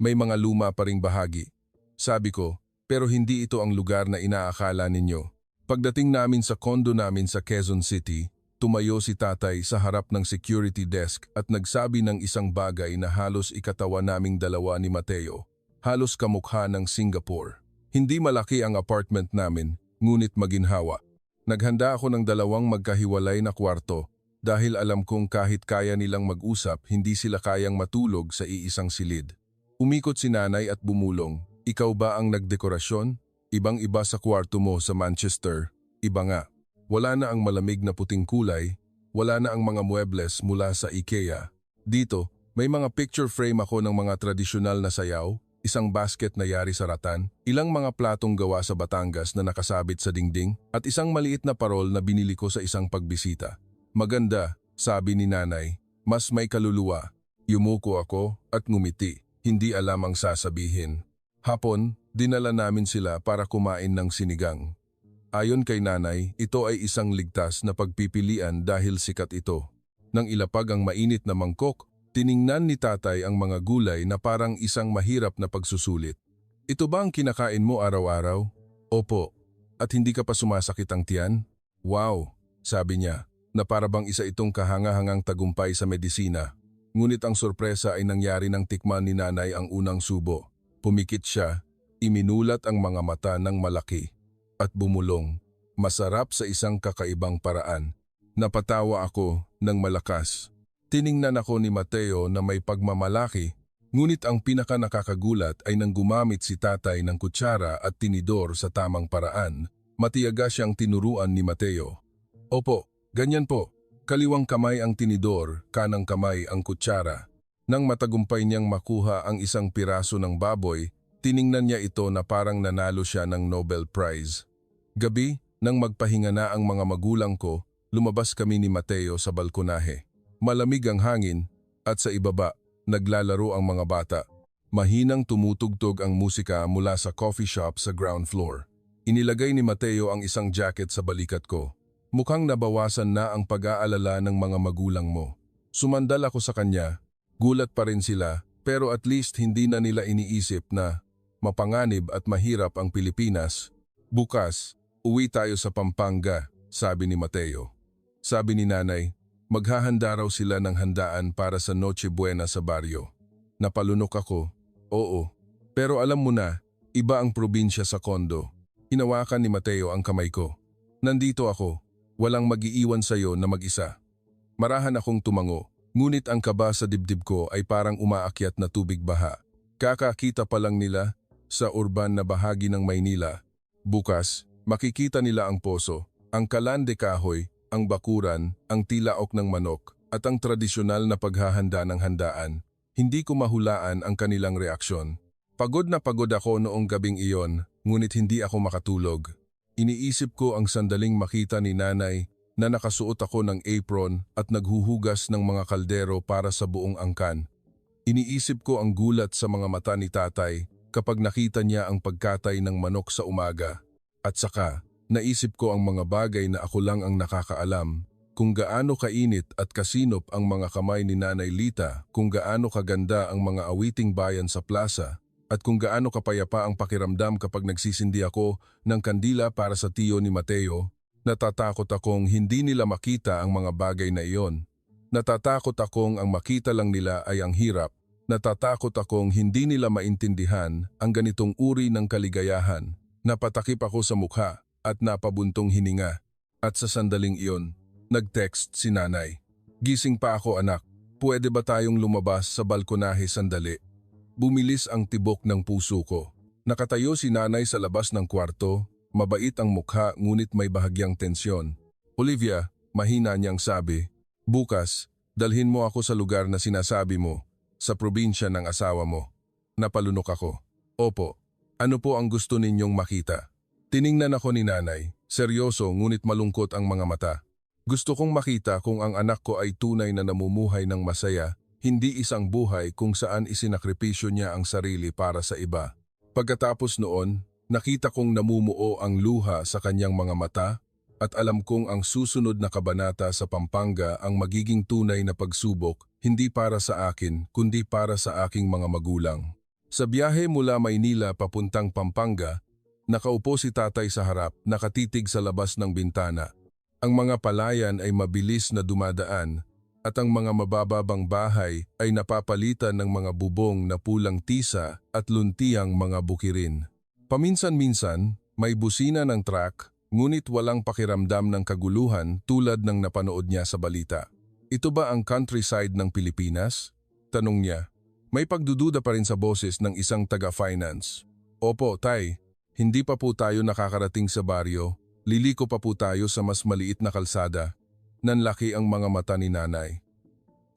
A: May mga luma pa ring bahagi. Sabi ko, pero hindi ito ang lugar na inaakala ninyo. Pagdating namin sa kondo namin sa Quezon City, tumayo si tatay sa harap ng security desk at nagsabi ng isang bagay na halos ikatawa naming dalawa ni Mateo. halos kamukha ng Singapore. Hindi malaki ang apartment namin, ngunit maginhawa. Naghanda ako ng 2 magkahiwalay na kwarto dahil alam kong kahit kaya nilang mag-usap, hindi sila kayang matulog sa iisang silid. Umikot si nanay at bumulong, "Ikaw ba ang nagdekorasyon? Ibang-iba sa kwarto mo sa Manchester." Iba nga. Wala na ang malamig na puting kulay, wala na ang mga muebles mula sa IKEA. Dito, may mga picture frame ako ng mga tradisyonal na sayaw, isang basket na yari sa ratan, ilang mga platong gawa sa Batangas na nakasabit sa dingding, at isang maliit na parol na binili ko sa isang pagbisita. "Maganda," sabi ni nanay, "mas may kaluluwa." Yumuko ako at ngumiti, hindi alam ang sasabihin. Hapon, dinala namin sila para kumain ng sinigang. Ayon kay nanay, ito ay isang ligtas na pagpipilian dahil sikat ito. Nang ilapag ang mainit na mangkok, tiningnan ni tatay ang mga gulay na parang isang mahirap na pagsusulit. "Ito ba ang kinakain mo araw-araw?" "Opo." "At hindi ka pa sumasakit ang tiyan?" "Wow," sabi niya, na parabang isa itong kahanga-hangang tagumpay sa medisina. Ngunit ang sorpresa ay nangyari nang tikman ni nanay ang unang subo. Pumikit siya, iminulat ang mga mata ng malaki, at bumulong. Masarap sa isang kakaibang paraan. Napatawa ako ng malakas. Tiningnan ako ni Mateo na may pagmamalaki, ngunit ang pinaka nakakagulat ay nang gumamit si tatay ng kutsara at tinidor sa tamang paraan. Matiyaga siyang tinuruan ni Mateo. "Opo, ganyan po. Kaliwang kamay ang tinidor, kanang kamay ang kutsara." Nang matagumpay niyang makuha ang isang piraso ng baboy, tiningnan niya ito na parang nanalo siya ng Nobel Prize. Gabi, nang magpahinga na ang mga magulang ko, lumabas kami ni Mateo sa balkonahe. Malamig ang hangin at sa ibaba, naglalaro ang mga bata. Mahinang tumutugtog ang musika mula sa coffee shop sa ground floor. Inilagay ni Mateo ang isang jacket sa balikat ko. "Mukhang nabawasan na ang pag-aalala ng mga magulang mo." Sumandal ako sa kanya, gulat pa rin sila, pero at least hindi na nila iniisip na mapanganib at mahirap ang Pilipinas. "Bukas, uwi tayo sa Pampanga," sabi ni Mateo. Sabi ni nanay, maghahanda raw sila ng handaan para sa Noche Buena sa baryo. Napalunok ako, "Oo, pero alam mo na, iba ang probinsya sa kondo." Hinawakan ni Mateo ang kamay ko. "Nandito ako, walang mag-iiwan sa'yo na mag-isa." Marahan akong tumango, ngunit ang kaba sa dibdib ko ay parang umaakyat na tubig baha. Kakakita pa lang nila sa urban na bahagi ng Maynila. Bukas, makikita nila ang poso, ang kalan de kahoy, ang bakuran, ang tilaok ng manok, at ang tradisyonal na paghahanda ng handaan. Hindi ko mahulaan ang kanilang reaksyon. Pagod na pagod ako noong gabing iyon, ngunit hindi ako makatulog. Iniisip ko ang sandaling makita ni nanay na nakasuot ako ng apron at naghuhugas ng mga kaldero para sa buong angkan. Iniisip ko ang gulat sa mga mata ni tatay kapag nakita niya ang pagkatay ng manok sa umaga. At saka, naisip ko ang mga bagay na ako lang ang nakakaalam, kung gaano kainit at kasinop ang mga kamay ni Nanay Lita, kung gaano kaganda ang mga awiting bayan sa plaza, at kung gaano kapayapa ang pakiramdam kapag nagsisindi ako ng kandila para sa tiyo ni Mateo. Natatakot akong hindi nila makita ang mga bagay na iyon. Natatakot akong ang makita lang nila ay ang hirap. Natatakot akong hindi nila maintindihan ang ganitong uri ng kaligayahan. Napatakip ako sa mukha at napabuntong hininga. At sa sandaling iyon, nag-text si nanay. "Gising pa ako anak, pwede ba tayong lumabas sa balkonahe sandali?" Bumilis ang tibok ng puso ko. Nakatayo si nanay sa labas ng kwarto, mabait ang mukha ngunit may bahagyang tensyon. "Olivia," mahina niyang sabi, "bukas, dalhin mo ako sa lugar na sinasabi mo, sa probinsya ng asawa mo." Napalunok ako. "Opo, ano po ang gusto ninyong makita?" Tiningnan ako ni nanay, seryoso ngunit malungkot ang mga mata. "Gusto kong makita kung ang anak ko ay tunay na namumuhay ng masaya, hindi isang buhay kung saan isinakripisyo niya ang sarili para sa iba." Pagkatapos noon, nakita kong namumuo ang luha sa kanyang mga mata at alam kong ang susunod na kabanata sa Pampanga ang magiging tunay na pagsubok, hindi para sa akin kundi para sa aking mga magulang. Sa biyahe mula Maynila papuntang Pampanga, nakaupo si tatay sa harap, nakatitig sa labas ng bintana. Ang mga palayan ay mabilis na dumadaan, at ang mga mabababang bahay ay napapalitan ng mga bubong na pulang tisa at luntiang mga bukirin. Paminsan-minsan, may busina ng truck, ngunit walang pakiramdam ng kaguluhan tulad ng napanood niya sa balita. Ito ba ang countryside ng Pilipinas? Tanong niya. May pagdududa pa rin sa boses ng isang taga-finance. Opo, tay. Hindi pa po tayo nakakarating sa baryo. Liliko pa po tayo sa mas maliit na kalsada. Nanlaki ang mga mata ni nanay.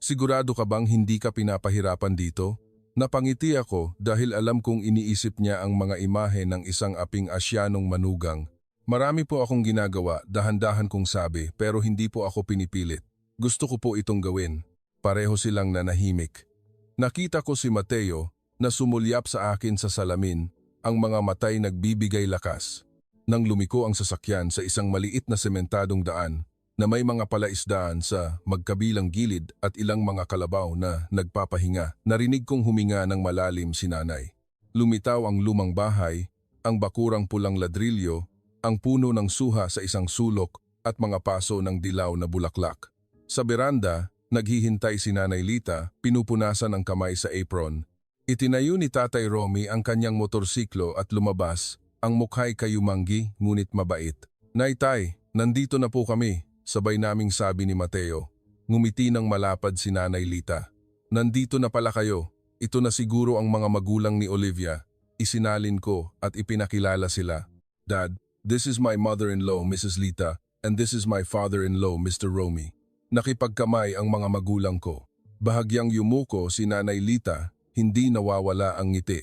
A: Sigurado ka bang hindi ka pinapahirapan dito? Napangiti ako dahil alam kong iniisip niya ang mga imahe ng isang aping Asyanong manugang. Marami po akong ginagawa, dahan-dahan kong sabi, pero hindi po ako pinipilit. Gusto ko po itong gawin. Pareho silang nanahimik. Nakita ko si Mateo na sumulyap sa akin sa salamin, ang mga matay nagbibigay lakas. Nang lumiko ang sasakyan sa isang maliit na sementadong daan na may mga palaisdaan sa magkabilang gilid at ilang mga kalabaw na nagpapahinga, narinig kong huminga ng malalim si nanay. Lumitaw ang lumang bahay, ang bakurang pulang ladrilyo, ang puno ng suha sa isang sulok at mga paso ng dilaw na bulaklak. Sa beranda, naghihintay si Nanay Lita, pinupunasan ang kamay sa apron. Itinayo ni Tatay Romy ang kanyang motorsiklo at lumabas, ang mukha'y kayumanggi ngunit mabait. Nay tay, nandito na po kami, sabay naming sabi ni Mateo. Ngumiti ng malapad si Nanay Lita. Nandito na pala kayo, ito na siguro ang mga magulang ni Olivia. Isinalin ko at ipinakilala sila. Dad, this is my mother-in-law, Mrs. Lita, and this is my father-in-law, Mr. Romy. Nakipagkamay ang mga magulang ko. Bahagyang yumuko si Nanay Lita, hindi nawawala ang ngiti.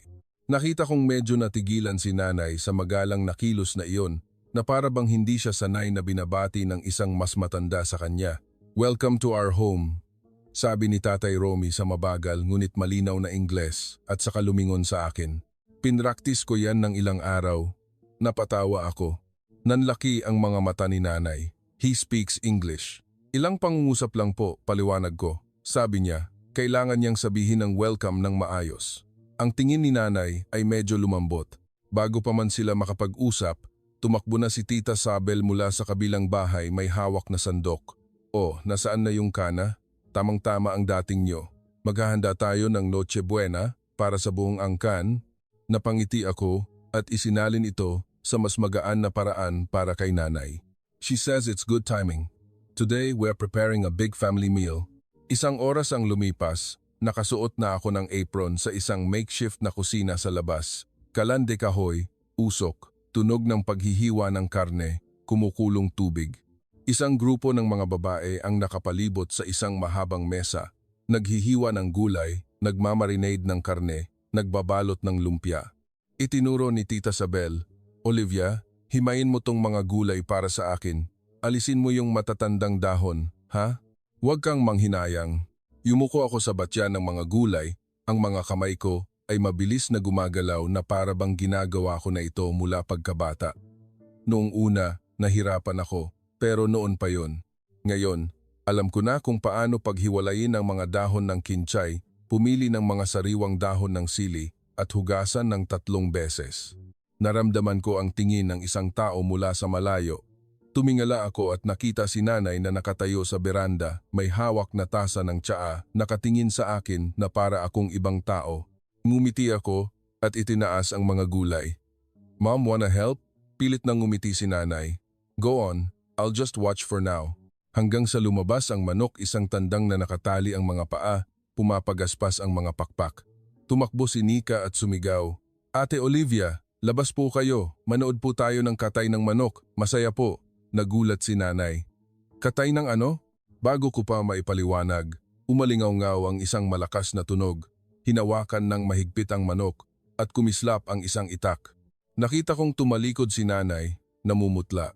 A: Nakita kong medyo natigilan si nanay sa magalang na kilos na iyon na para bang hindi siya sanay na binabati ng isang mas matanda sa kanya. Welcome to our home, sabi ni Tatay Romy sa mabagal ngunit malinaw na Ingles at saka lumingon sa akin. Pinraktis ko yan ng ilang araw. Napatawa ako. Nanlaki ang mga mata ni nanay. He speaks English. Ilang pangungusap lang po, paliwanag ko. Sabi niya, kailangan niyang sabihin ng welcome ng maayos. Ang tingin ni nanay ay medyo lumambot. Bago pa man sila makapag-usap, tumakbo na si Tita Sabel mula sa kabilang bahay may hawak na sandok. Oh, nasaan na yung kana? Tamang-tama ang dating nyo. Maghahanda tayo ng Noche Buena para sa buong angkan. Napangiti ako at isinalin ito sa mas magaan na paraan para kay nanay. She says it's good timing. Today, we're preparing a big family meal. Isang oras ang lumipas, nakasuot na ako ng apron sa isang makeshift na kusina sa labas. Kalan de kahoy, usok, tunog ng paghihiwa ng karne, kumukulong tubig. Isang grupo ng mga babae ang nakapalibot sa isang mahabang mesa. Naghihiwa ng gulay, nagmamarinade ng karne, nagbabalot ng lumpia. Itinuro ni Tita Sabel, Olivia, himayin mo tong mga gulay para sa akin. Alisin mo yung matatandang dahon, ha? Huwag kang manghinayang. Yumuko ako sa batya ng mga gulay, ang mga kamay ko ay mabilis na gumagalaw na para bang ginagawa ko na ito mula pagkabata. Noong una, nahirapan ako, pero noon pa yon. Ngayon, alam ko na kung paano paghiwalayin ang mga dahon ng kinchay, pumili ng mga sariwang dahon ng sili at hugasan ng 3 beses. Naramdaman ko ang tingin ng isang tao mula sa malayo. Tumingala ako at nakita si nanay na nakatayo sa beranda, may hawak na tasa ng tsaa, nakatingin sa akin na para akong ibang tao. Ngumiti ako at itinaas ang mga gulay. Mom, wanna help? Pilit nang ngumiti si nanay. Go on, I'll just watch for now. Hanggang sa lumabas ang manok, isang tandang na nakatali ang mga paa, pumapagaspas ang mga pakpak. Tumakbo si Nika at sumigaw, Ate Olivia, labas po kayo, manood po tayo ng katay ng manok, masaya po. Nagulat si nanay. Katay ng ano? Bago ko pa maipaliwanag, umalingaw-ngaw ang isang malakas na tunog. Hinawakan ng mahigpit ang manok at kumislap ang isang itak. Nakita kong tumalikod si nanay, namumutla.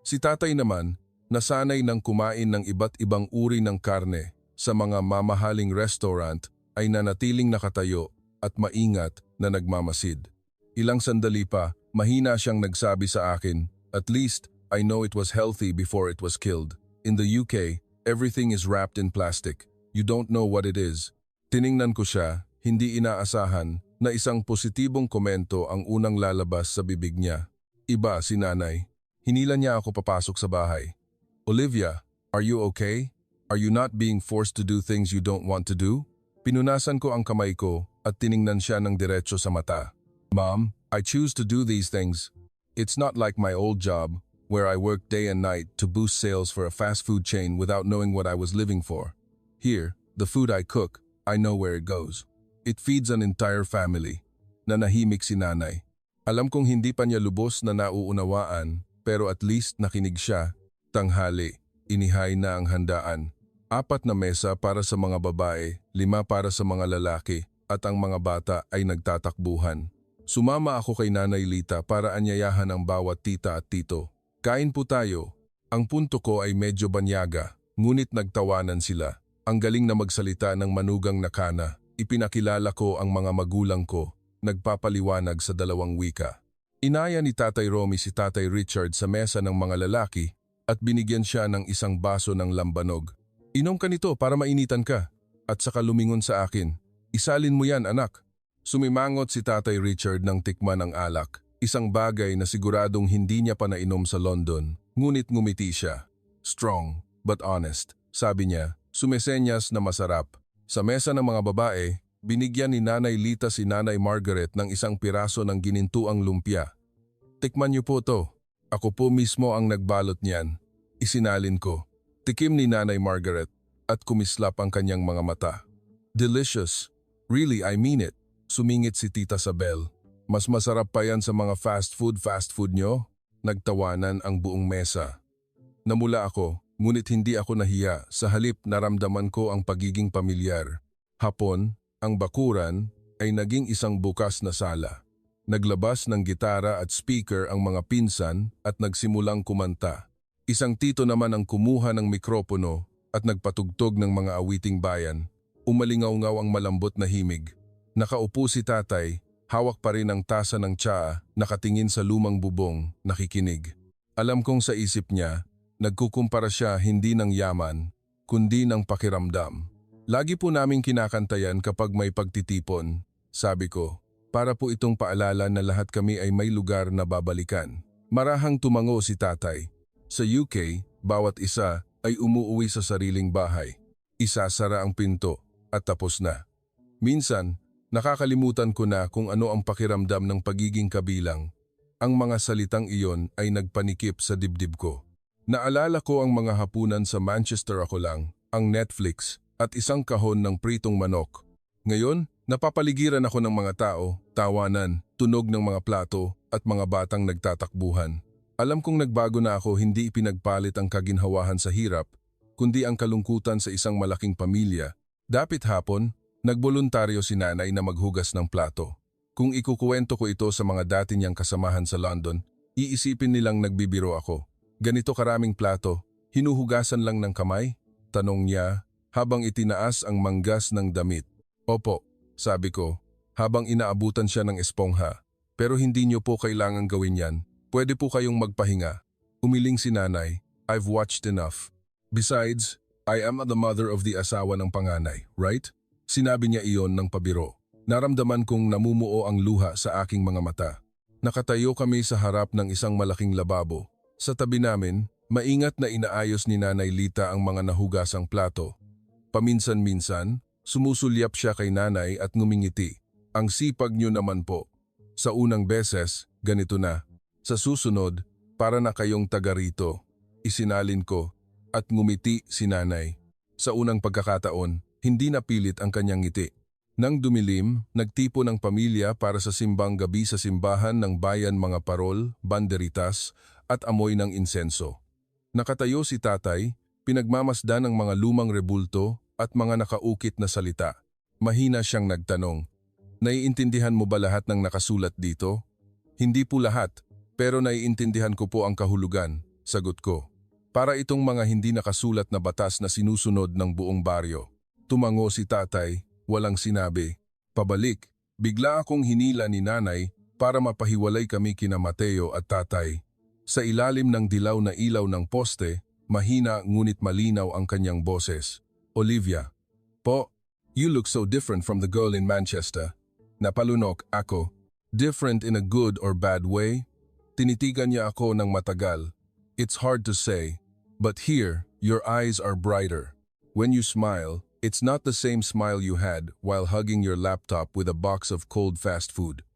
A: Si tatay naman, nasanay ng kumain ng iba't ibang uri ng karne sa mga mamahaling restaurant ay nanatiling nakatayo at maingat na nagmamasid. Ilang sandali pa, mahina siyang nagsabi sa akin, at least, I know it was healthy before it was killed. In the UK, everything is wrapped in plastic. You don't know what it is. Tiningnan ko siya, hindi inaasahan, na isang positibong komento ang unang lalabas sa bibig niya. Iba si nanay. Hinila niya ako papasok sa bahay. Olivia, are you okay? Are you not being forced to do things you don't want to do? Pinunasan ko ang kamay ko at tiningnan siya ng diretso sa mata. Mom, I choose to do these things. It's not like my old job, where I worked day and night to boost sales for a fast food chain without knowing what I was living for. Here, the food I cook, I know where it goes. It feeds an entire family. Nanahimik si nanay. Alam kong hindi pa niya lubos na nauunawaan, pero at least nakinig siya. Tanghali, inihay na ang handaan. 4 na mesa para sa mga babae, 5 para sa mga lalaki, at ang mga bata ay nagtatakbuhan. Sumama ako kay Nanay Lita para anyayahan ang bawat tita at tito. Kain po tayo. Ang punto ko ay medyo banyaga, ngunit nagtawanan sila. Ang galing na magsalita ng manugang na kana. Ipinakilala ko ang mga magulang ko, nagpapaliwanag sa 2 wika. Inaya ni Tatay Romy si Tatay Richard sa mesa ng mga lalaki at binigyan siya ng isang baso ng lambanog. Inom ka nito para mainitan ka. At saka lumingon sa akin. Isalin mo yan, anak. Sumimangot si Tatay Richard nang tikman ang alak. Isang bagay na siguradong hindi niya pa nainom sa London. Ngunit ngumiti siya. Strong, but honest. Sabi niya, sumesenyas na masarap. Sa mesa ng mga babae, binigyan ni Nanay Lita si Nanay Margaret ng isang piraso ng ginintuang lumpia. Tikman niyo po to. Ako po mismo ang nagbalot niyan. Isinalin ko. Tikim ni Nanay Margaret at kumislap ang kanyang mga mata. Delicious. Really, I mean it. Sumingit si Tita Sabel. Mas masarap pa yan sa mga fast food nyo? Nagtawanan ang buong mesa. Namula ako, ngunit hindi ako nahiya. Sa halip naramdaman ko ang pagiging pamilyar. Hapon, ang bakuran ay naging isang bukas na sala. Naglabas ng gitara at speaker ang mga pinsan at nagsimulang kumanta. Isang tito naman ang kumuha ng mikropono at nagpatugtog ng mga awiting bayan. Umalingaw-ngaw ang malambot na himig. Nakaupo si tatay, hawak pa rin ang tasa ng tsaa, nakatingin sa lumang bubong, nakikinig. Alam kong sa isip niya, nagkukumpara siya hindi ng yaman, kundi ng pakiramdam. Lagi po naming kinakantayan kapag may pagtitipon, sabi ko, para po itong paalala na lahat kami ay may lugar na babalikan. Marahang tumango si tatay. Sa UK, bawat isa ay umuuwi sa sariling bahay. Isasara ang pinto at tapos na. Minsan, nakakalimutan ko na kung ano ang pakiramdam ng pagiging kabilang. Ang mga salitang iyon ay nagpanikip sa dibdib ko. Naalala ko ang mga hapunan sa Manchester ako lang, ang Netflix, at isang kahon ng pritong manok. Ngayon, napapaligiran ako ng mga tao, tawanan, tunog ng mga plato, at mga batang nagtatakbuhan. Alam kong nagbago na ako, hindi ipinagpalit ang kaginhawahan sa hirap, kundi ang kalungkutan sa isang malaking pamilya. Dapit hapon, nagboluntaryo si nanay na maghugas ng plato. Kung ikukuwento ko ito sa mga dati niyang kasamahan sa London, iisipin nilang nagbibiro ako. Ganito karaming plato, hinuhugasan lang ng kamay? Tanong niya, habang itinaas ang manggas ng damit. Opo, sabi ko, habang inaabutan siya ng espongha. Pero hindi niyo po kailangang gawin yan. Pwede po kayong magpahinga. Umiling si nanay, I've watched enough. Besides, I am the mother of the asawa ng panganay, right? Sinabi niya iyon ng pabiro. Naramdaman kong namumuo ang luha sa aking mga mata. Nakatayo kami sa harap ng isang malaking lababo. Sa tabi namin, maingat na inaayos ni Nanay Lita ang mga nahugasang plato. Paminsan-minsan, sumusulyap siya kay nanay at ngumingiti. Ang sipag niyo naman po. Sa unang beses, ganito na. Sa susunod, para na kayong taga rito. Isinalin ko at ngumiti si nanay. Sa unang pagkakataon, hindi napilit ang kanyang ngiti. Nang dumilim, nagtipo ng pamilya para sa simbang gabi sa simbahan ng bayan, mga parol, banderitas at amoy ng insenso. Nakatayo si tatay, pinagmamasdan ng mga lumang rebulto at mga nakaukit na salita. Mahina siyang nagtanong, "Naiintindihan mo ba lahat ng nakasulat dito?" "Hindi po lahat, pero naiintindihan ko po ang kahulugan," sagot ko. Para itong mga hindi nakasulat na batas na sinusunod ng buong baryo. Tumango si tatay, walang sinabi. Pabalik, bigla akong hinila ni nanay para mapahiwalay kami kina Mateo at tatay. Sa ilalim ng dilaw na ilaw ng poste, mahina ngunit malinaw ang kanyang boses. "Olivia." "Po, you look so different from the girl in Manchester." Napalunok ako. Different in a good or bad way? Tinitigan niya ako ng matagal. "It's hard to say, but here, your eyes are brighter." When you smile, it's not the same smile you had while hugging your laptop with a box of cold fast food.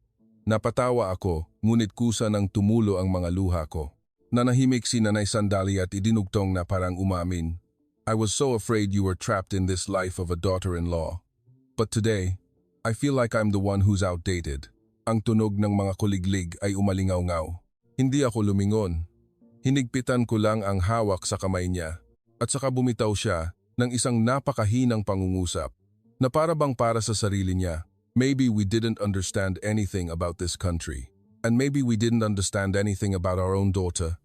A: Napatawa ako, ngunit kusa nang tumulo ang mga luha ko. Nanahimik si Nanay Sandali at idinugtong na parang umamin. I was so afraid you were trapped in this life of a daughter-in-law. But today, I feel like I'm the one who's outdated. Ang tunog ng mga kuliglig ay umalingaw-ngaw. Hindi ako lumingon. Hinigpitan ko lang ang hawak sa kamay niya at saka bumitaw siya ng isang napakahinang pangungusap na para bang para sa sarili niya. Maybe we didn't understand anything about this country. And maybe we didn't understand anything about our own daughter.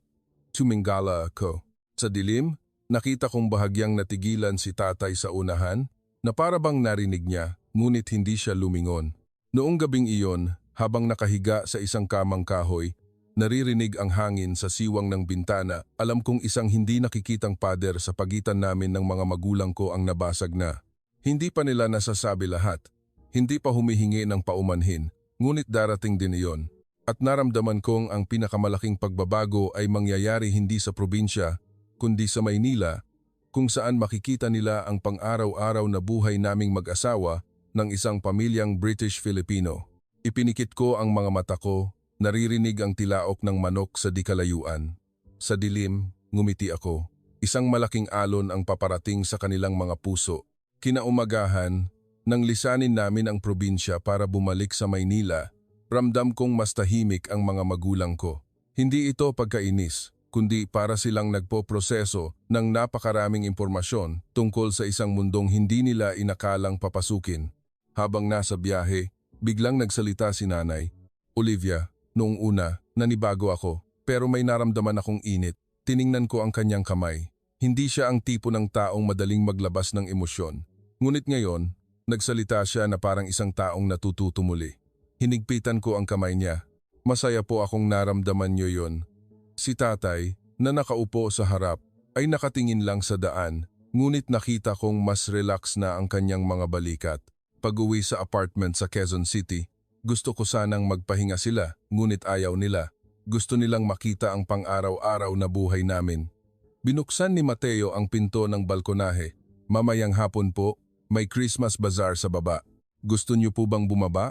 A: Tumingala ako. Sa dilim, nakita kong bahagyang natigilan si tatay sa unahan na para bang narinig niya, ngunit hindi siya lumingon. Noong gabing iyon, habang nakahiga sa isang kamang kahoy, naririnig ang hangin sa siwang ng bintana. Alam kong isang hindi nakikitang pader sa pagitan namin ng mga magulang ko ang nabasag na. Hindi pa nila nasasabi lahat. Hindi pa humihingi ng paumanhin, ngunit darating din iyon. At naramdaman kong ang pinakamalaking pagbabago ay mangyayari hindi sa probinsya, kundi sa Maynila, kung saan makikita nila ang pang-araw-araw na buhay naming mag-asawa ng isang pamilyang British-Filipino. Ipinikit ko ang mga mata ko, naririnig ang tilaok ng manok sa dikalayuan. Sa dilim, ngumiti ako. Isang malaking alon ang paparating sa kanilang mga puso. Kinaumagahan, nang lisanin namin ang probinsya para bumalik sa Maynila, ramdam kong mas tahimik ang mga magulang ko. Hindi ito pagkainis, kundi para silang nagpoproseso ng napakaraming impormasyon tungkol sa isang mundong hindi nila inakalang papasukin. Habang nasa biyahe, biglang nagsalita si Nanay. Olivia, noong una, nanibago ako, pero may naramdaman akong init. Tiningnan ko ang kanyang kamay. Hindi siya ang tipo ng taong madaling maglabas ng emosyon. Ngunit ngayon, nagsalita siya na parang isang taong natututumuli. Hinigpitan ko ang kamay niya. Masaya po akong naramdaman niyo yon. Si tatay, na nakaupo sa harap, ay nakatingin lang sa daan, ngunit nakita kong mas relax na ang kanyang mga balikat. Pag-uwi sa apartment sa Quezon City, gusto ko sanang magpahinga sila, ngunit ayaw nila. Gusto nilang makita ang pang-araw-araw na buhay namin. Binuksan ni Mateo ang pinto ng balkonahe. Mamayang hapon po, may Christmas bazaar sa baba. Gusto niyo po bang bumaba?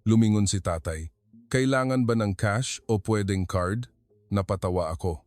A: Lumingon si tatay. Kailangan ba ng cash o pwedeng card? Napatawa ako.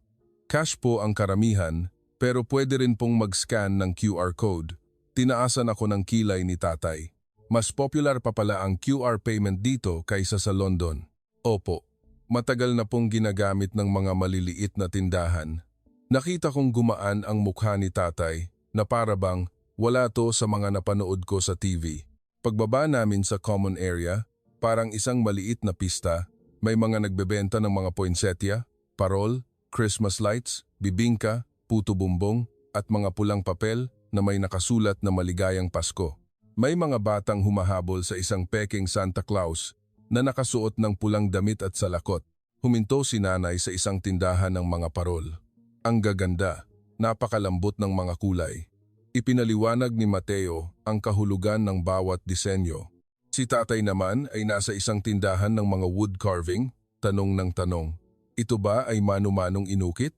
A: Cash po ang karamihan, pero pwede rin pong mag-scan ng QR code. Tinaasan ako ng kilay ni tatay. Mas popular pa pala ang QR payment dito kaysa sa London. Opo, matagal na pong ginagamit ng mga maliliit na tindahan. Nakita kong gumaan ang mukha ni tatay na para bang wala to sa mga napanood ko sa TV. Pagbaba namin sa common area, parang isang maliit na pista, may mga nagbebenta ng mga poinsettia, parol, Christmas lights, bibingka, puto bumbong, at mga pulang papel na may nakasulat na maligayang Pasko. May mga batang humahabol sa isang peking Santa Claus na nakasuot ng pulang damit at salakot. Huminto si Nanay sa isang tindahan ng mga parol. Ang gaganda, napakalambot ng mga kulay. Ipinaliwanag ni Mateo ang kahulugan ng bawat disenyo. Si tatay naman ay nasa isang tindahan ng mga wood carving, tanong ng tanong. Ito ba ay mano-manong inukit?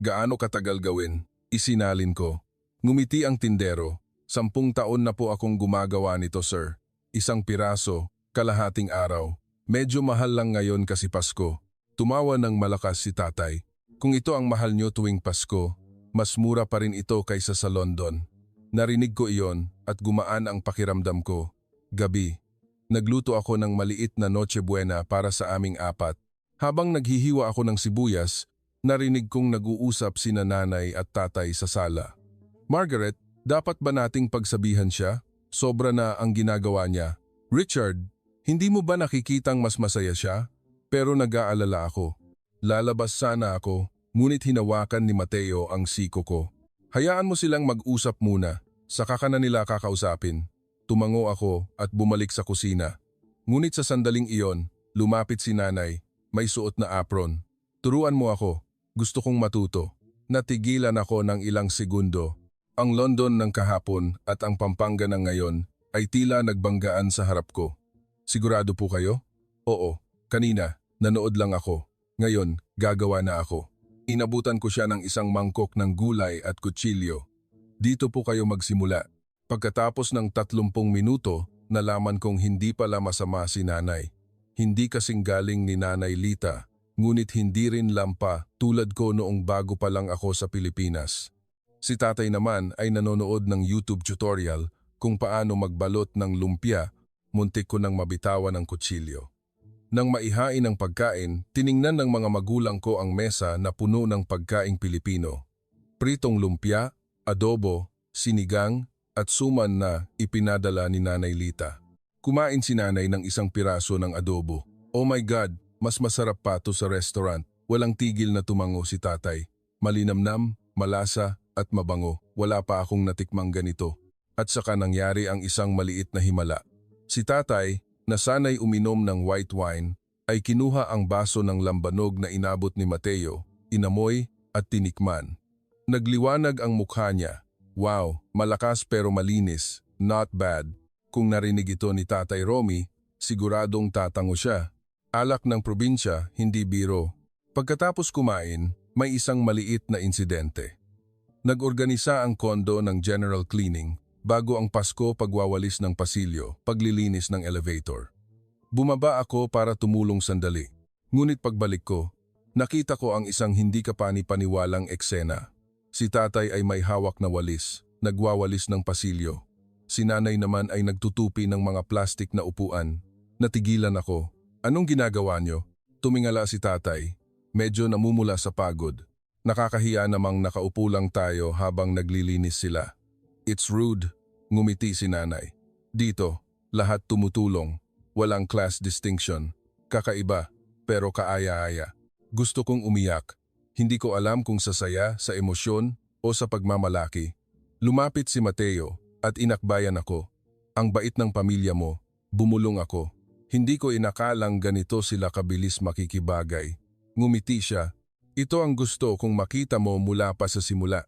A: Gaano katagal gawin? Isinalin ko. Ngumiti ang tindero. 10 taon na po akong gumagawa nito, sir. Isang piraso, kalahating araw. Medyo mahal lang ngayon kasi Pasko. Tumawa ng malakas si tatay. Kung ito ang mahal nyo tuwing Pasko, mas mura pa rin ito kaysa sa London. Narinig ko iyon at gumaan ang pakiramdam ko. Gabi. Nagluto ako ng maliit na Noche Buena para sa aming 4. Habang naghihiwa ako ng sibuyas, narinig kong nag-uusap sina nanay at tatay sa sala. Margaret, dapat ba nating pagsabihan siya? Sobra na ang ginagawa niya. Richard, hindi mo ba nakikitang mas masaya siya? Pero nag-aalala ako. Lalabas sana ako, ngunit hinawakan ni Mateo ang siko ko. Hayaan mo silang mag-usap muna, saka ka na nila kakausapin. Tumango ako at bumalik sa kusina. Ngunit sa sandaling iyon, lumapit si nanay, may suot na apron. Turuan mo ako, gusto kong matuto. Natigilan ako ng ilang segundo. Ang London ng kahapon at ang Pampanga ng ngayon ay tila nagbanggaan sa harap ko. Sigurado po kayo? Oo, kanina, nanood lang ako. Ngayon, gagawa na ako. Inabutan ko siya ng isang mangkok ng gulay at kutsilyo. Dito po kayo magsimula. Pagkatapos ng 30 minuto, nalaman kong hindi pala masama si nanay. Hindi kasing galing ni Nanay Lita, ngunit hindi rin lampa tulad ko noong bago pa lang ako sa Pilipinas. Si tatay naman ay nanonood ng YouTube tutorial kung paano magbalot ng lumpia, muntik ko nang mabitawan ng kutsilyo. Nang maihain ang pagkain, tiningnan ng mga magulang ko ang mesa na puno ng pagkaing Pilipino. Pritong lumpia, adobo, sinigang, at suman na ipinadala ni Nanay Lita. Kumain si nanay ng isang piraso ng adobo. Oh my God, mas masarap pa to sa restaurant. Walang tigil na tumango si tatay. Malinamnam, malasa, at mabango. Wala pa akong natikmang ganito. At saka nangyari ang isang maliit na himala. Si tatay, na sanay uminom ng white wine, ay kinuha ang baso ng lambanog na inabot ni Mateo, inamoy at tinikman. Nagliwanag ang mukha niya. Wow, malakas pero malinis. Not bad. Kung narinig ito ni Tatay Romy, siguradong tatango siya. Alak ng probinsya, hindi biro. Pagkatapos kumain, may isang maliit na insidente. Nag-organisa ang kondo ng general cleaning bago ang Pasko pagwawalis ng pasilyo, paglilinis ng elevator. Bumaba ako para tumulong sandali. Ngunit pagbalik ko, nakita ko ang isang hindi kapani-paniwalang eksena. Si tatay ay may hawak na walis, nagwawalis ng pasilyo. Si nanay naman ay nagtutupi ng mga plastik na upuan. Natigilan ako. Anong ginagawa niyo? Tumingala si tatay. Medyo namumula sa pagod. Nakakahiya namang nakaupo lang tayo habang naglilinis sila. It's rude, ngumiti si nanay. Dito, lahat tumutulong. Walang class distinction. Kakaiba, pero kaaya-aya. Gusto kong umiyak. Hindi ko alam kung sa saya, sa emosyon, o sa pagmamalaki. Lumapit si Mateo at inakbayan ako. Ang bait ng pamilya mo, bumulong ako. Hindi ko inakalang ganito sila kabilis makikibagay. Ngumiti siya. Ito ang gusto kong makita mo mula pa sa simula.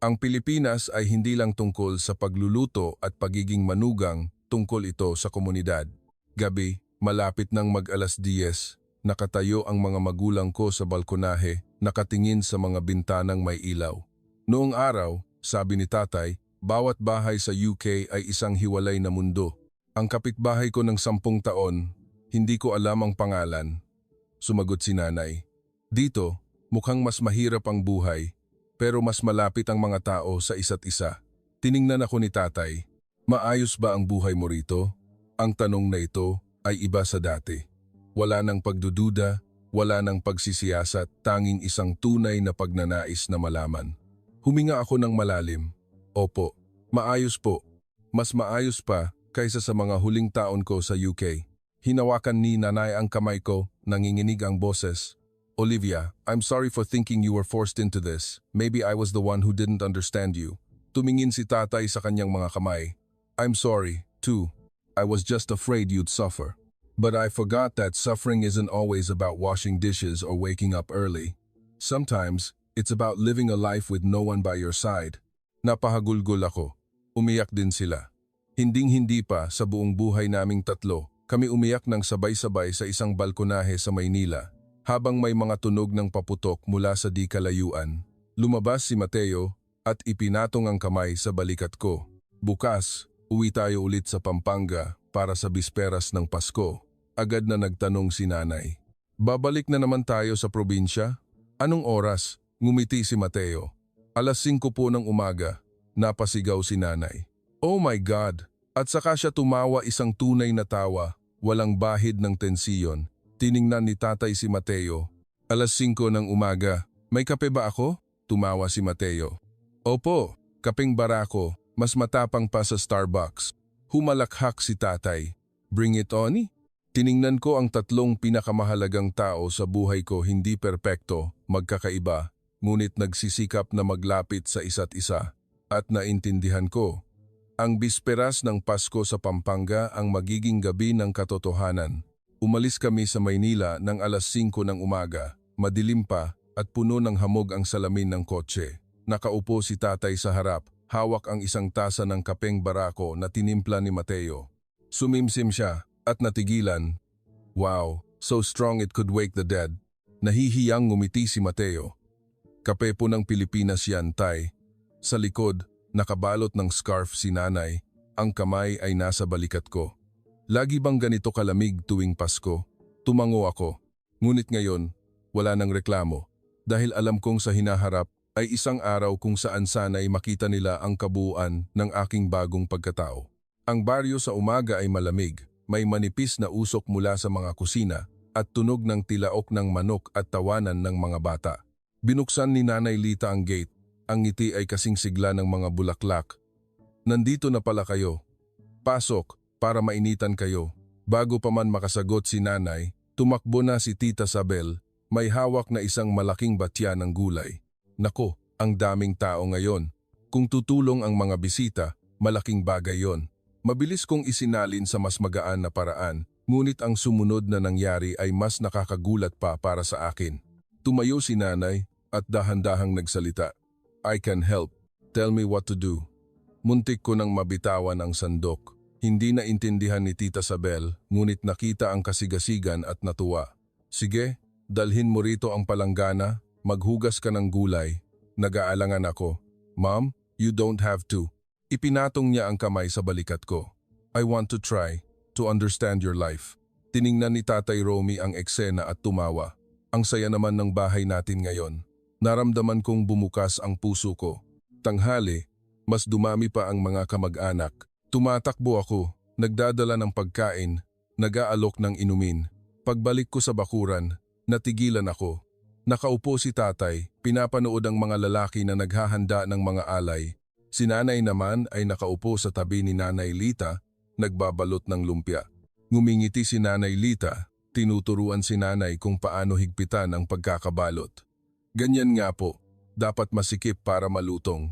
A: Ang Pilipinas ay hindi lang tungkol sa pagluluto at pagiging manugang, tungkol ito sa komunidad. Gabi, malapit ng mag-alas 10, nakatayo ang mga magulang ko sa balkonahe, nakatingin sa mga bintanang may ilaw. Noong araw, sabi ni tatay, bawat bahay sa UK ay isang hiwalay na mundo. Ang kapitbahay ko ng 10 taon, hindi ko alam ang pangalan. Sumagot si nanay. Dito, mukhang mas mahirap ang buhay, pero mas malapit ang mga tao sa isa't isa. Tiningnan ako ni tatay. Maayos ba ang buhay mo rito? Ang tanong na ito ay iba sa dati. Wala nang pagdududa, wala nang pagsisiyasat, tanging isang tunay na pagnanais na malaman. Huminga ako ng malalim. Opo, maayos po. Mas maayos pa kaysa sa mga huling taon ko sa UK. Hinawakan ni nanay ang kamay ko, nanginginig ang boses. Olivia, I'm sorry for thinking you were forced into this. Maybe I was the one who didn't understand you. Tumingin si tatay sa kanyang mga kamay. I'm sorry, too. I was just afraid you'd suffer. But I forgot that suffering isn't always about washing dishes or waking up early. Sometimes, it's about living a life with no one by your side. Napahagulgol ako. Umiyak din sila. Hinding-hindi pa sa buong buhay naming tatlo, kami umiyak ng sabay-sabay sa isang balkonahe sa Maynila. Habang may mga tunog ng paputok mula sa di kalayuan, lumabas si Mateo at ipinatong ang kamay sa balikat ko. Bukas, uwi tayo ulit sa Pampanga para sa bisperas ng Pasko. Agad na nagtanong si nanay. Babalik na naman tayo sa probinsya? Anong oras? Ngumiti si Mateo. 5:00 po ng umaga. Napasigaw si nanay. Oh my God! At saka siya tumawa isang tunay na tawa, walang bahid ng tensiyon. Tiningnan ni tatay si Mateo. 5:00 ng umaga. May kape ba ako? Tumawa si Mateo. Opo, kapeng barako. Mas matapang pa sa Starbucks. Humalakhak si tatay. Bring it on? Tiningnan ko ang 3 pinakamahalagang tao sa buhay ko, hindi perpekto, magkakaiba, ngunit nagsisikap na maglapit sa isa't isa. At naintindihan ko, ang bisperas ng Pasko sa Pampanga ang magiging gabi ng katotohanan. Umalis kami sa Maynila ng 5:00 ng umaga, madilim pa at puno ng hamog ang salamin ng kotse. Nakaupo si tatay sa harap, hawak ang isang tasa ng kapeng barako na tinimpla ni Mateo. Sumimsim siya at natigilan. Wow, so strong it could wake the dead. Nahihiyang ngumiti si Mateo. Kape po ng Pilipinas yan, tay. Sa likod, Nakabalot ng scarf si nanay, ang kamay ay nasa balikat ko. Lagi bang ganito kalamig tuwing Pasko? Tumango ako. Ngunit ngayon, wala nang reklamo. Dahil alam kong sa hinaharap ay isang araw kung saan sana'y makita nila ang kabuuan ng aking bagong pagkatao. Ang baryo sa umaga ay malamig, may manipis na usok mula sa mga kusina at tunog ng tilaok ng manok at tawanan ng mga bata. Binuksan ni Nanay Lita ang gate. Ang ngiti ay kasing sigla ng mga bulaklak. Nandito na pala kayo. Pasok para mainitan kayo. Bago pa man makasagot si nanay, tumakbo na si Tita Sabel, may hawak na isang malaking batya ng gulay. Nako, ang daming tao ngayon. Kung tutulong ang mga bisita, malaking bagay yon. Mabilis kong isinalin sa mas magaan na paraan, ngunit ang sumunod na nangyari ay mas nakakagulat pa para sa akin. Tumayo si nanay at dahan-dahang nagsalita. I can help. Tell me what to do. Muntik ko nang mabitawan ang sandok. Hindi na intindihan ni Tita Sabel, ngunit nakita ang kasigasigan at natuwa. Sige, dalhin mo rito ang palanggana, maghugas ka ng gulay. Nag-aalangan ako. Mom, you don't have to. Ipinatong niya ang kamay sa balikat ko. I want to try to understand your life. Tiningnan ni Tatay Romy ang eksena at tumawa. Ang saya naman ng bahay natin ngayon. Naramdaman kong bumukas ang puso ko. Tanghali, mas dumami pa ang mga kamag-anak. Tumatakbo ako, nagdadala ng pagkain, nag-aalok ng inumin. Pagbalik ko sa bakuran, natigilan ako. Nakaupo si tatay, pinapanood ang mga lalaki na naghahanda ng mga alay. Si nanay naman ay nakaupo sa tabi ni Nanay Lita, nagbabalot ng lumpia. Ngumingiti si Nanay Lita, tinuturuan si nanay kung paano higpitan ang pagkakabalot. Ganyan nga po, dapat masikip para malutong.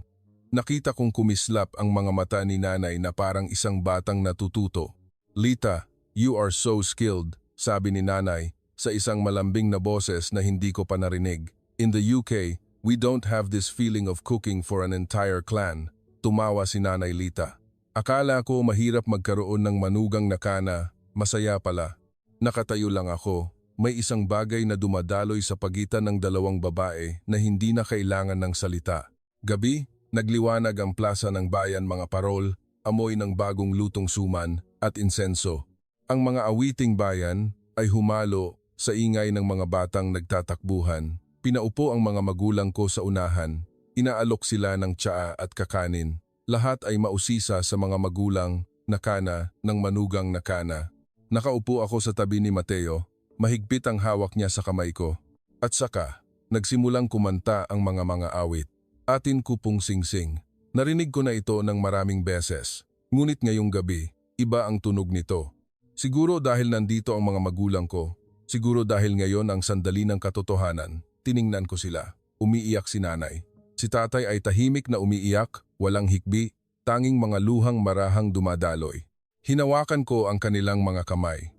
A: Nakita kong kumislap ang mga mata ni nanay na parang isang batang natututo. Lita, you are so skilled, sabi ni nanay sa isang malambing na boses na hindi ko pa narinig. In the UK, we don't have this feeling of cooking for an entire clan. Tumawa si Nanay Lita. Akala ko mahirap magkaroon ng manugang na kana, masaya pala. Nakatayo lang ako. May isang bagay na dumadaloy sa pagitan ng dalawang babae na hindi na kailangan ng salita. Gabi, nagliwanag ang plaza ng bayan, mga parol, amoy ng bagong lutong suman at insenso. Ang mga awiting bayan ay humalo sa ingay ng mga batang nagtatakbuhan. Pinaupo ang mga magulang ko sa unahan. Inaalok sila ng tsaa at kakanin. Lahat ay mausisa sa mga magulang na kana ng manugang na kana. Nakaupo ako sa tabi ni Mateo. Mahigpit ang hawak niya sa kamay ko. At saka, nagsimulang kumanta ang mga awit. Atin ko pong singsing. Narinig ko na ito ng maraming beses. Ngunit ngayong gabi, iba ang tunog nito. Siguro dahil nandito ang mga magulang ko. Siguro dahil ngayon ang sandali ng katotohanan. Tiningnan ko sila. Umiiyak si nanay. Si tatay ay tahimik na umiiyak, walang hikbi, tanging mga luhang marahang dumadaloy. Hinawakan ko ang kanilang mga kamay.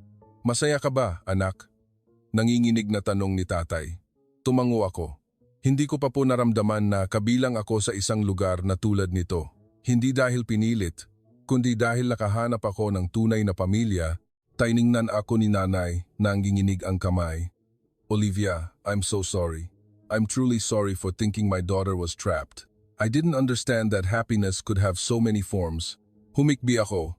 A: Masaya ka ba, anak? Nanginginig na tanong ni tatay. Tumango ako. Hindi ko pa po naramdaman na kabilang ako sa isang lugar na tulad nito. Hindi dahil pinilit, kundi dahil nakahanap ako ng tunay na pamilya. Tiningnan ako ni nanay, nanginginig ang kamay. Olivia, I'm so sorry. I'm truly sorry for thinking my daughter was trapped. I didn't understand that happiness could have so many forms. Humikbi ako.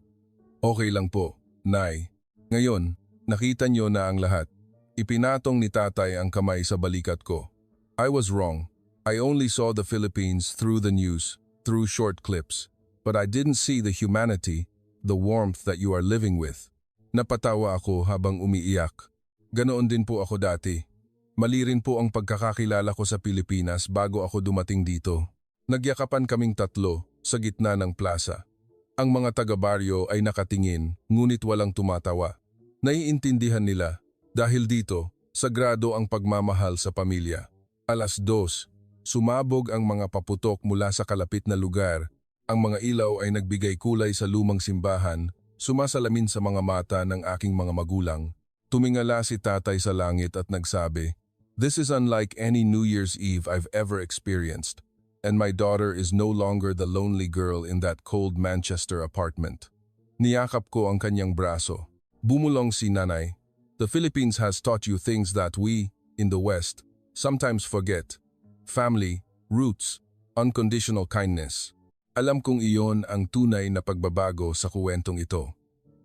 A: Okay lang po, Nay. Ngayon, nakita niyo na ang lahat. Ipinatong ni tatay ang kamay sa balikat ko. I was wrong. I only saw the Philippines through the news, through short clips. But I didn't see the humanity, the warmth that you are living with. Napatawa ako habang umiiyak. Ganoon din po ako dati. Mali rin po ang pagkakakilala ko sa Pilipinas bago ako dumating dito. Nagyakapan kaming tatlo sa gitna ng plaza. Ang mga taga-baryo ay nakatingin, ngunit walang tumatawa. Naiintindihan nila, dahil dito, sagrado ang pagmamahal sa pamilya. 2:00, sumabog ang mga paputok mula sa kalapit na lugar. Ang mga ilaw ay nagbigay kulay sa lumang simbahan, sumasalamin sa mga mata ng aking mga magulang. Tumingala si tatay sa langit at nagsabi, "This is unlike any New Year's Eve I've ever experienced, and my daughter is no longer the lonely girl in that cold Manchester apartment." Niyakap ko ang kanyang braso. Bumulong si nanay. The Philippines has taught you things that we, in the West, sometimes forget. Family, roots, unconditional kindness. Alam kong iyon ang tunay na pagbabago sa kuwentong ito.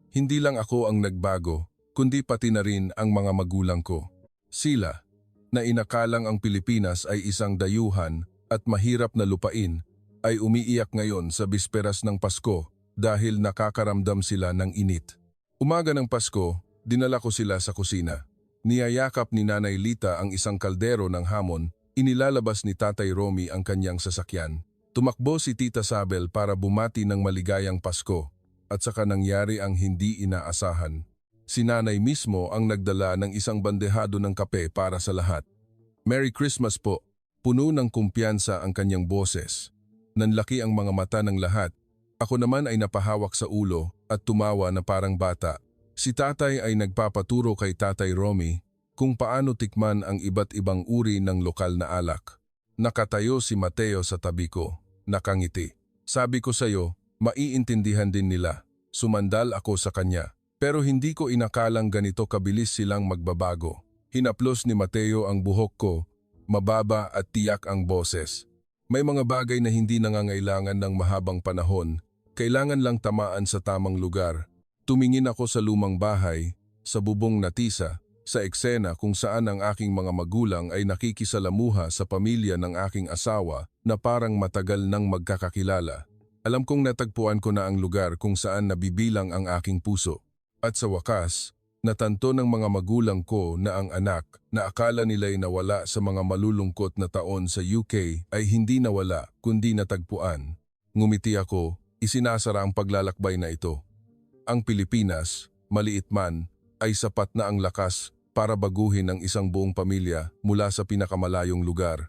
A: Hindi lang ako ang nagbago, kundi pati na rin ang mga magulang ko. Sila, na inakalang ang Pilipinas ay isang dayuhan at mahirap na lupain, ay umiiyak ngayon sa bisperas ng Pasko dahil nakakaramdam sila ng init. Umaga ng Pasko, dinala ko sila sa kusina. Niyayakap ni Nanay Lita ang isang kaldero ng hamon, inilalabas ni Tatay Romy ang kanyang sasakyan. Tumakbo si Tita Sabel para bumati ng maligayang Pasko at saka nangyari ang hindi inaasahan. Si Nanay mismo ang nagdala ng isang bandehado ng kape para sa lahat. "Merry Christmas po." Puno ng kumpiyansa ang kanyang boses. Nanlaki ang mga mata ng lahat. Ako naman ay napahawak sa ulo at tumawa na parang bata. Si Tatay ay nagpapaturo kay Tatay Romy kung paano tikman ang iba't ibang uri ng lokal na alak. Nakatayo si Mateo sa tabi ko. Nakangiti. "Sabi ko sa'yo, maiintindihan din nila." Sumandal ako sa kanya. Pero hindi ko inakalang ganito kabilis silang magbabago. Hinaplos ni Mateo ang buhok ko, mababa at tiyak ang boses. "May mga bagay na hindi nangangailangan ng mahabang panahon. Kailangan lang tamaan sa tamang lugar." Tumingin ako sa lumang bahay, sa bubong na tisa, sa eksena kung saan ang aking mga magulang ay nakikisalamuha sa pamilya ng aking asawa na parang matagal nang magkakakilala. Alam kong natagpuan ko na ang lugar kung saan nabibilang ang aking puso. At sa wakas, natanto ng mga magulang ko na ang anak na akala nila'y nawala sa mga malulungkot na taon sa UK ay hindi nawala kundi natagpuan. Ngumiti ako, isinasara ang paglalakbay na ito. Ang Pilipinas, maliit man, ay sapat na ang lakas para baguhin ang isang buong pamilya mula sa pinakamalayong lugar.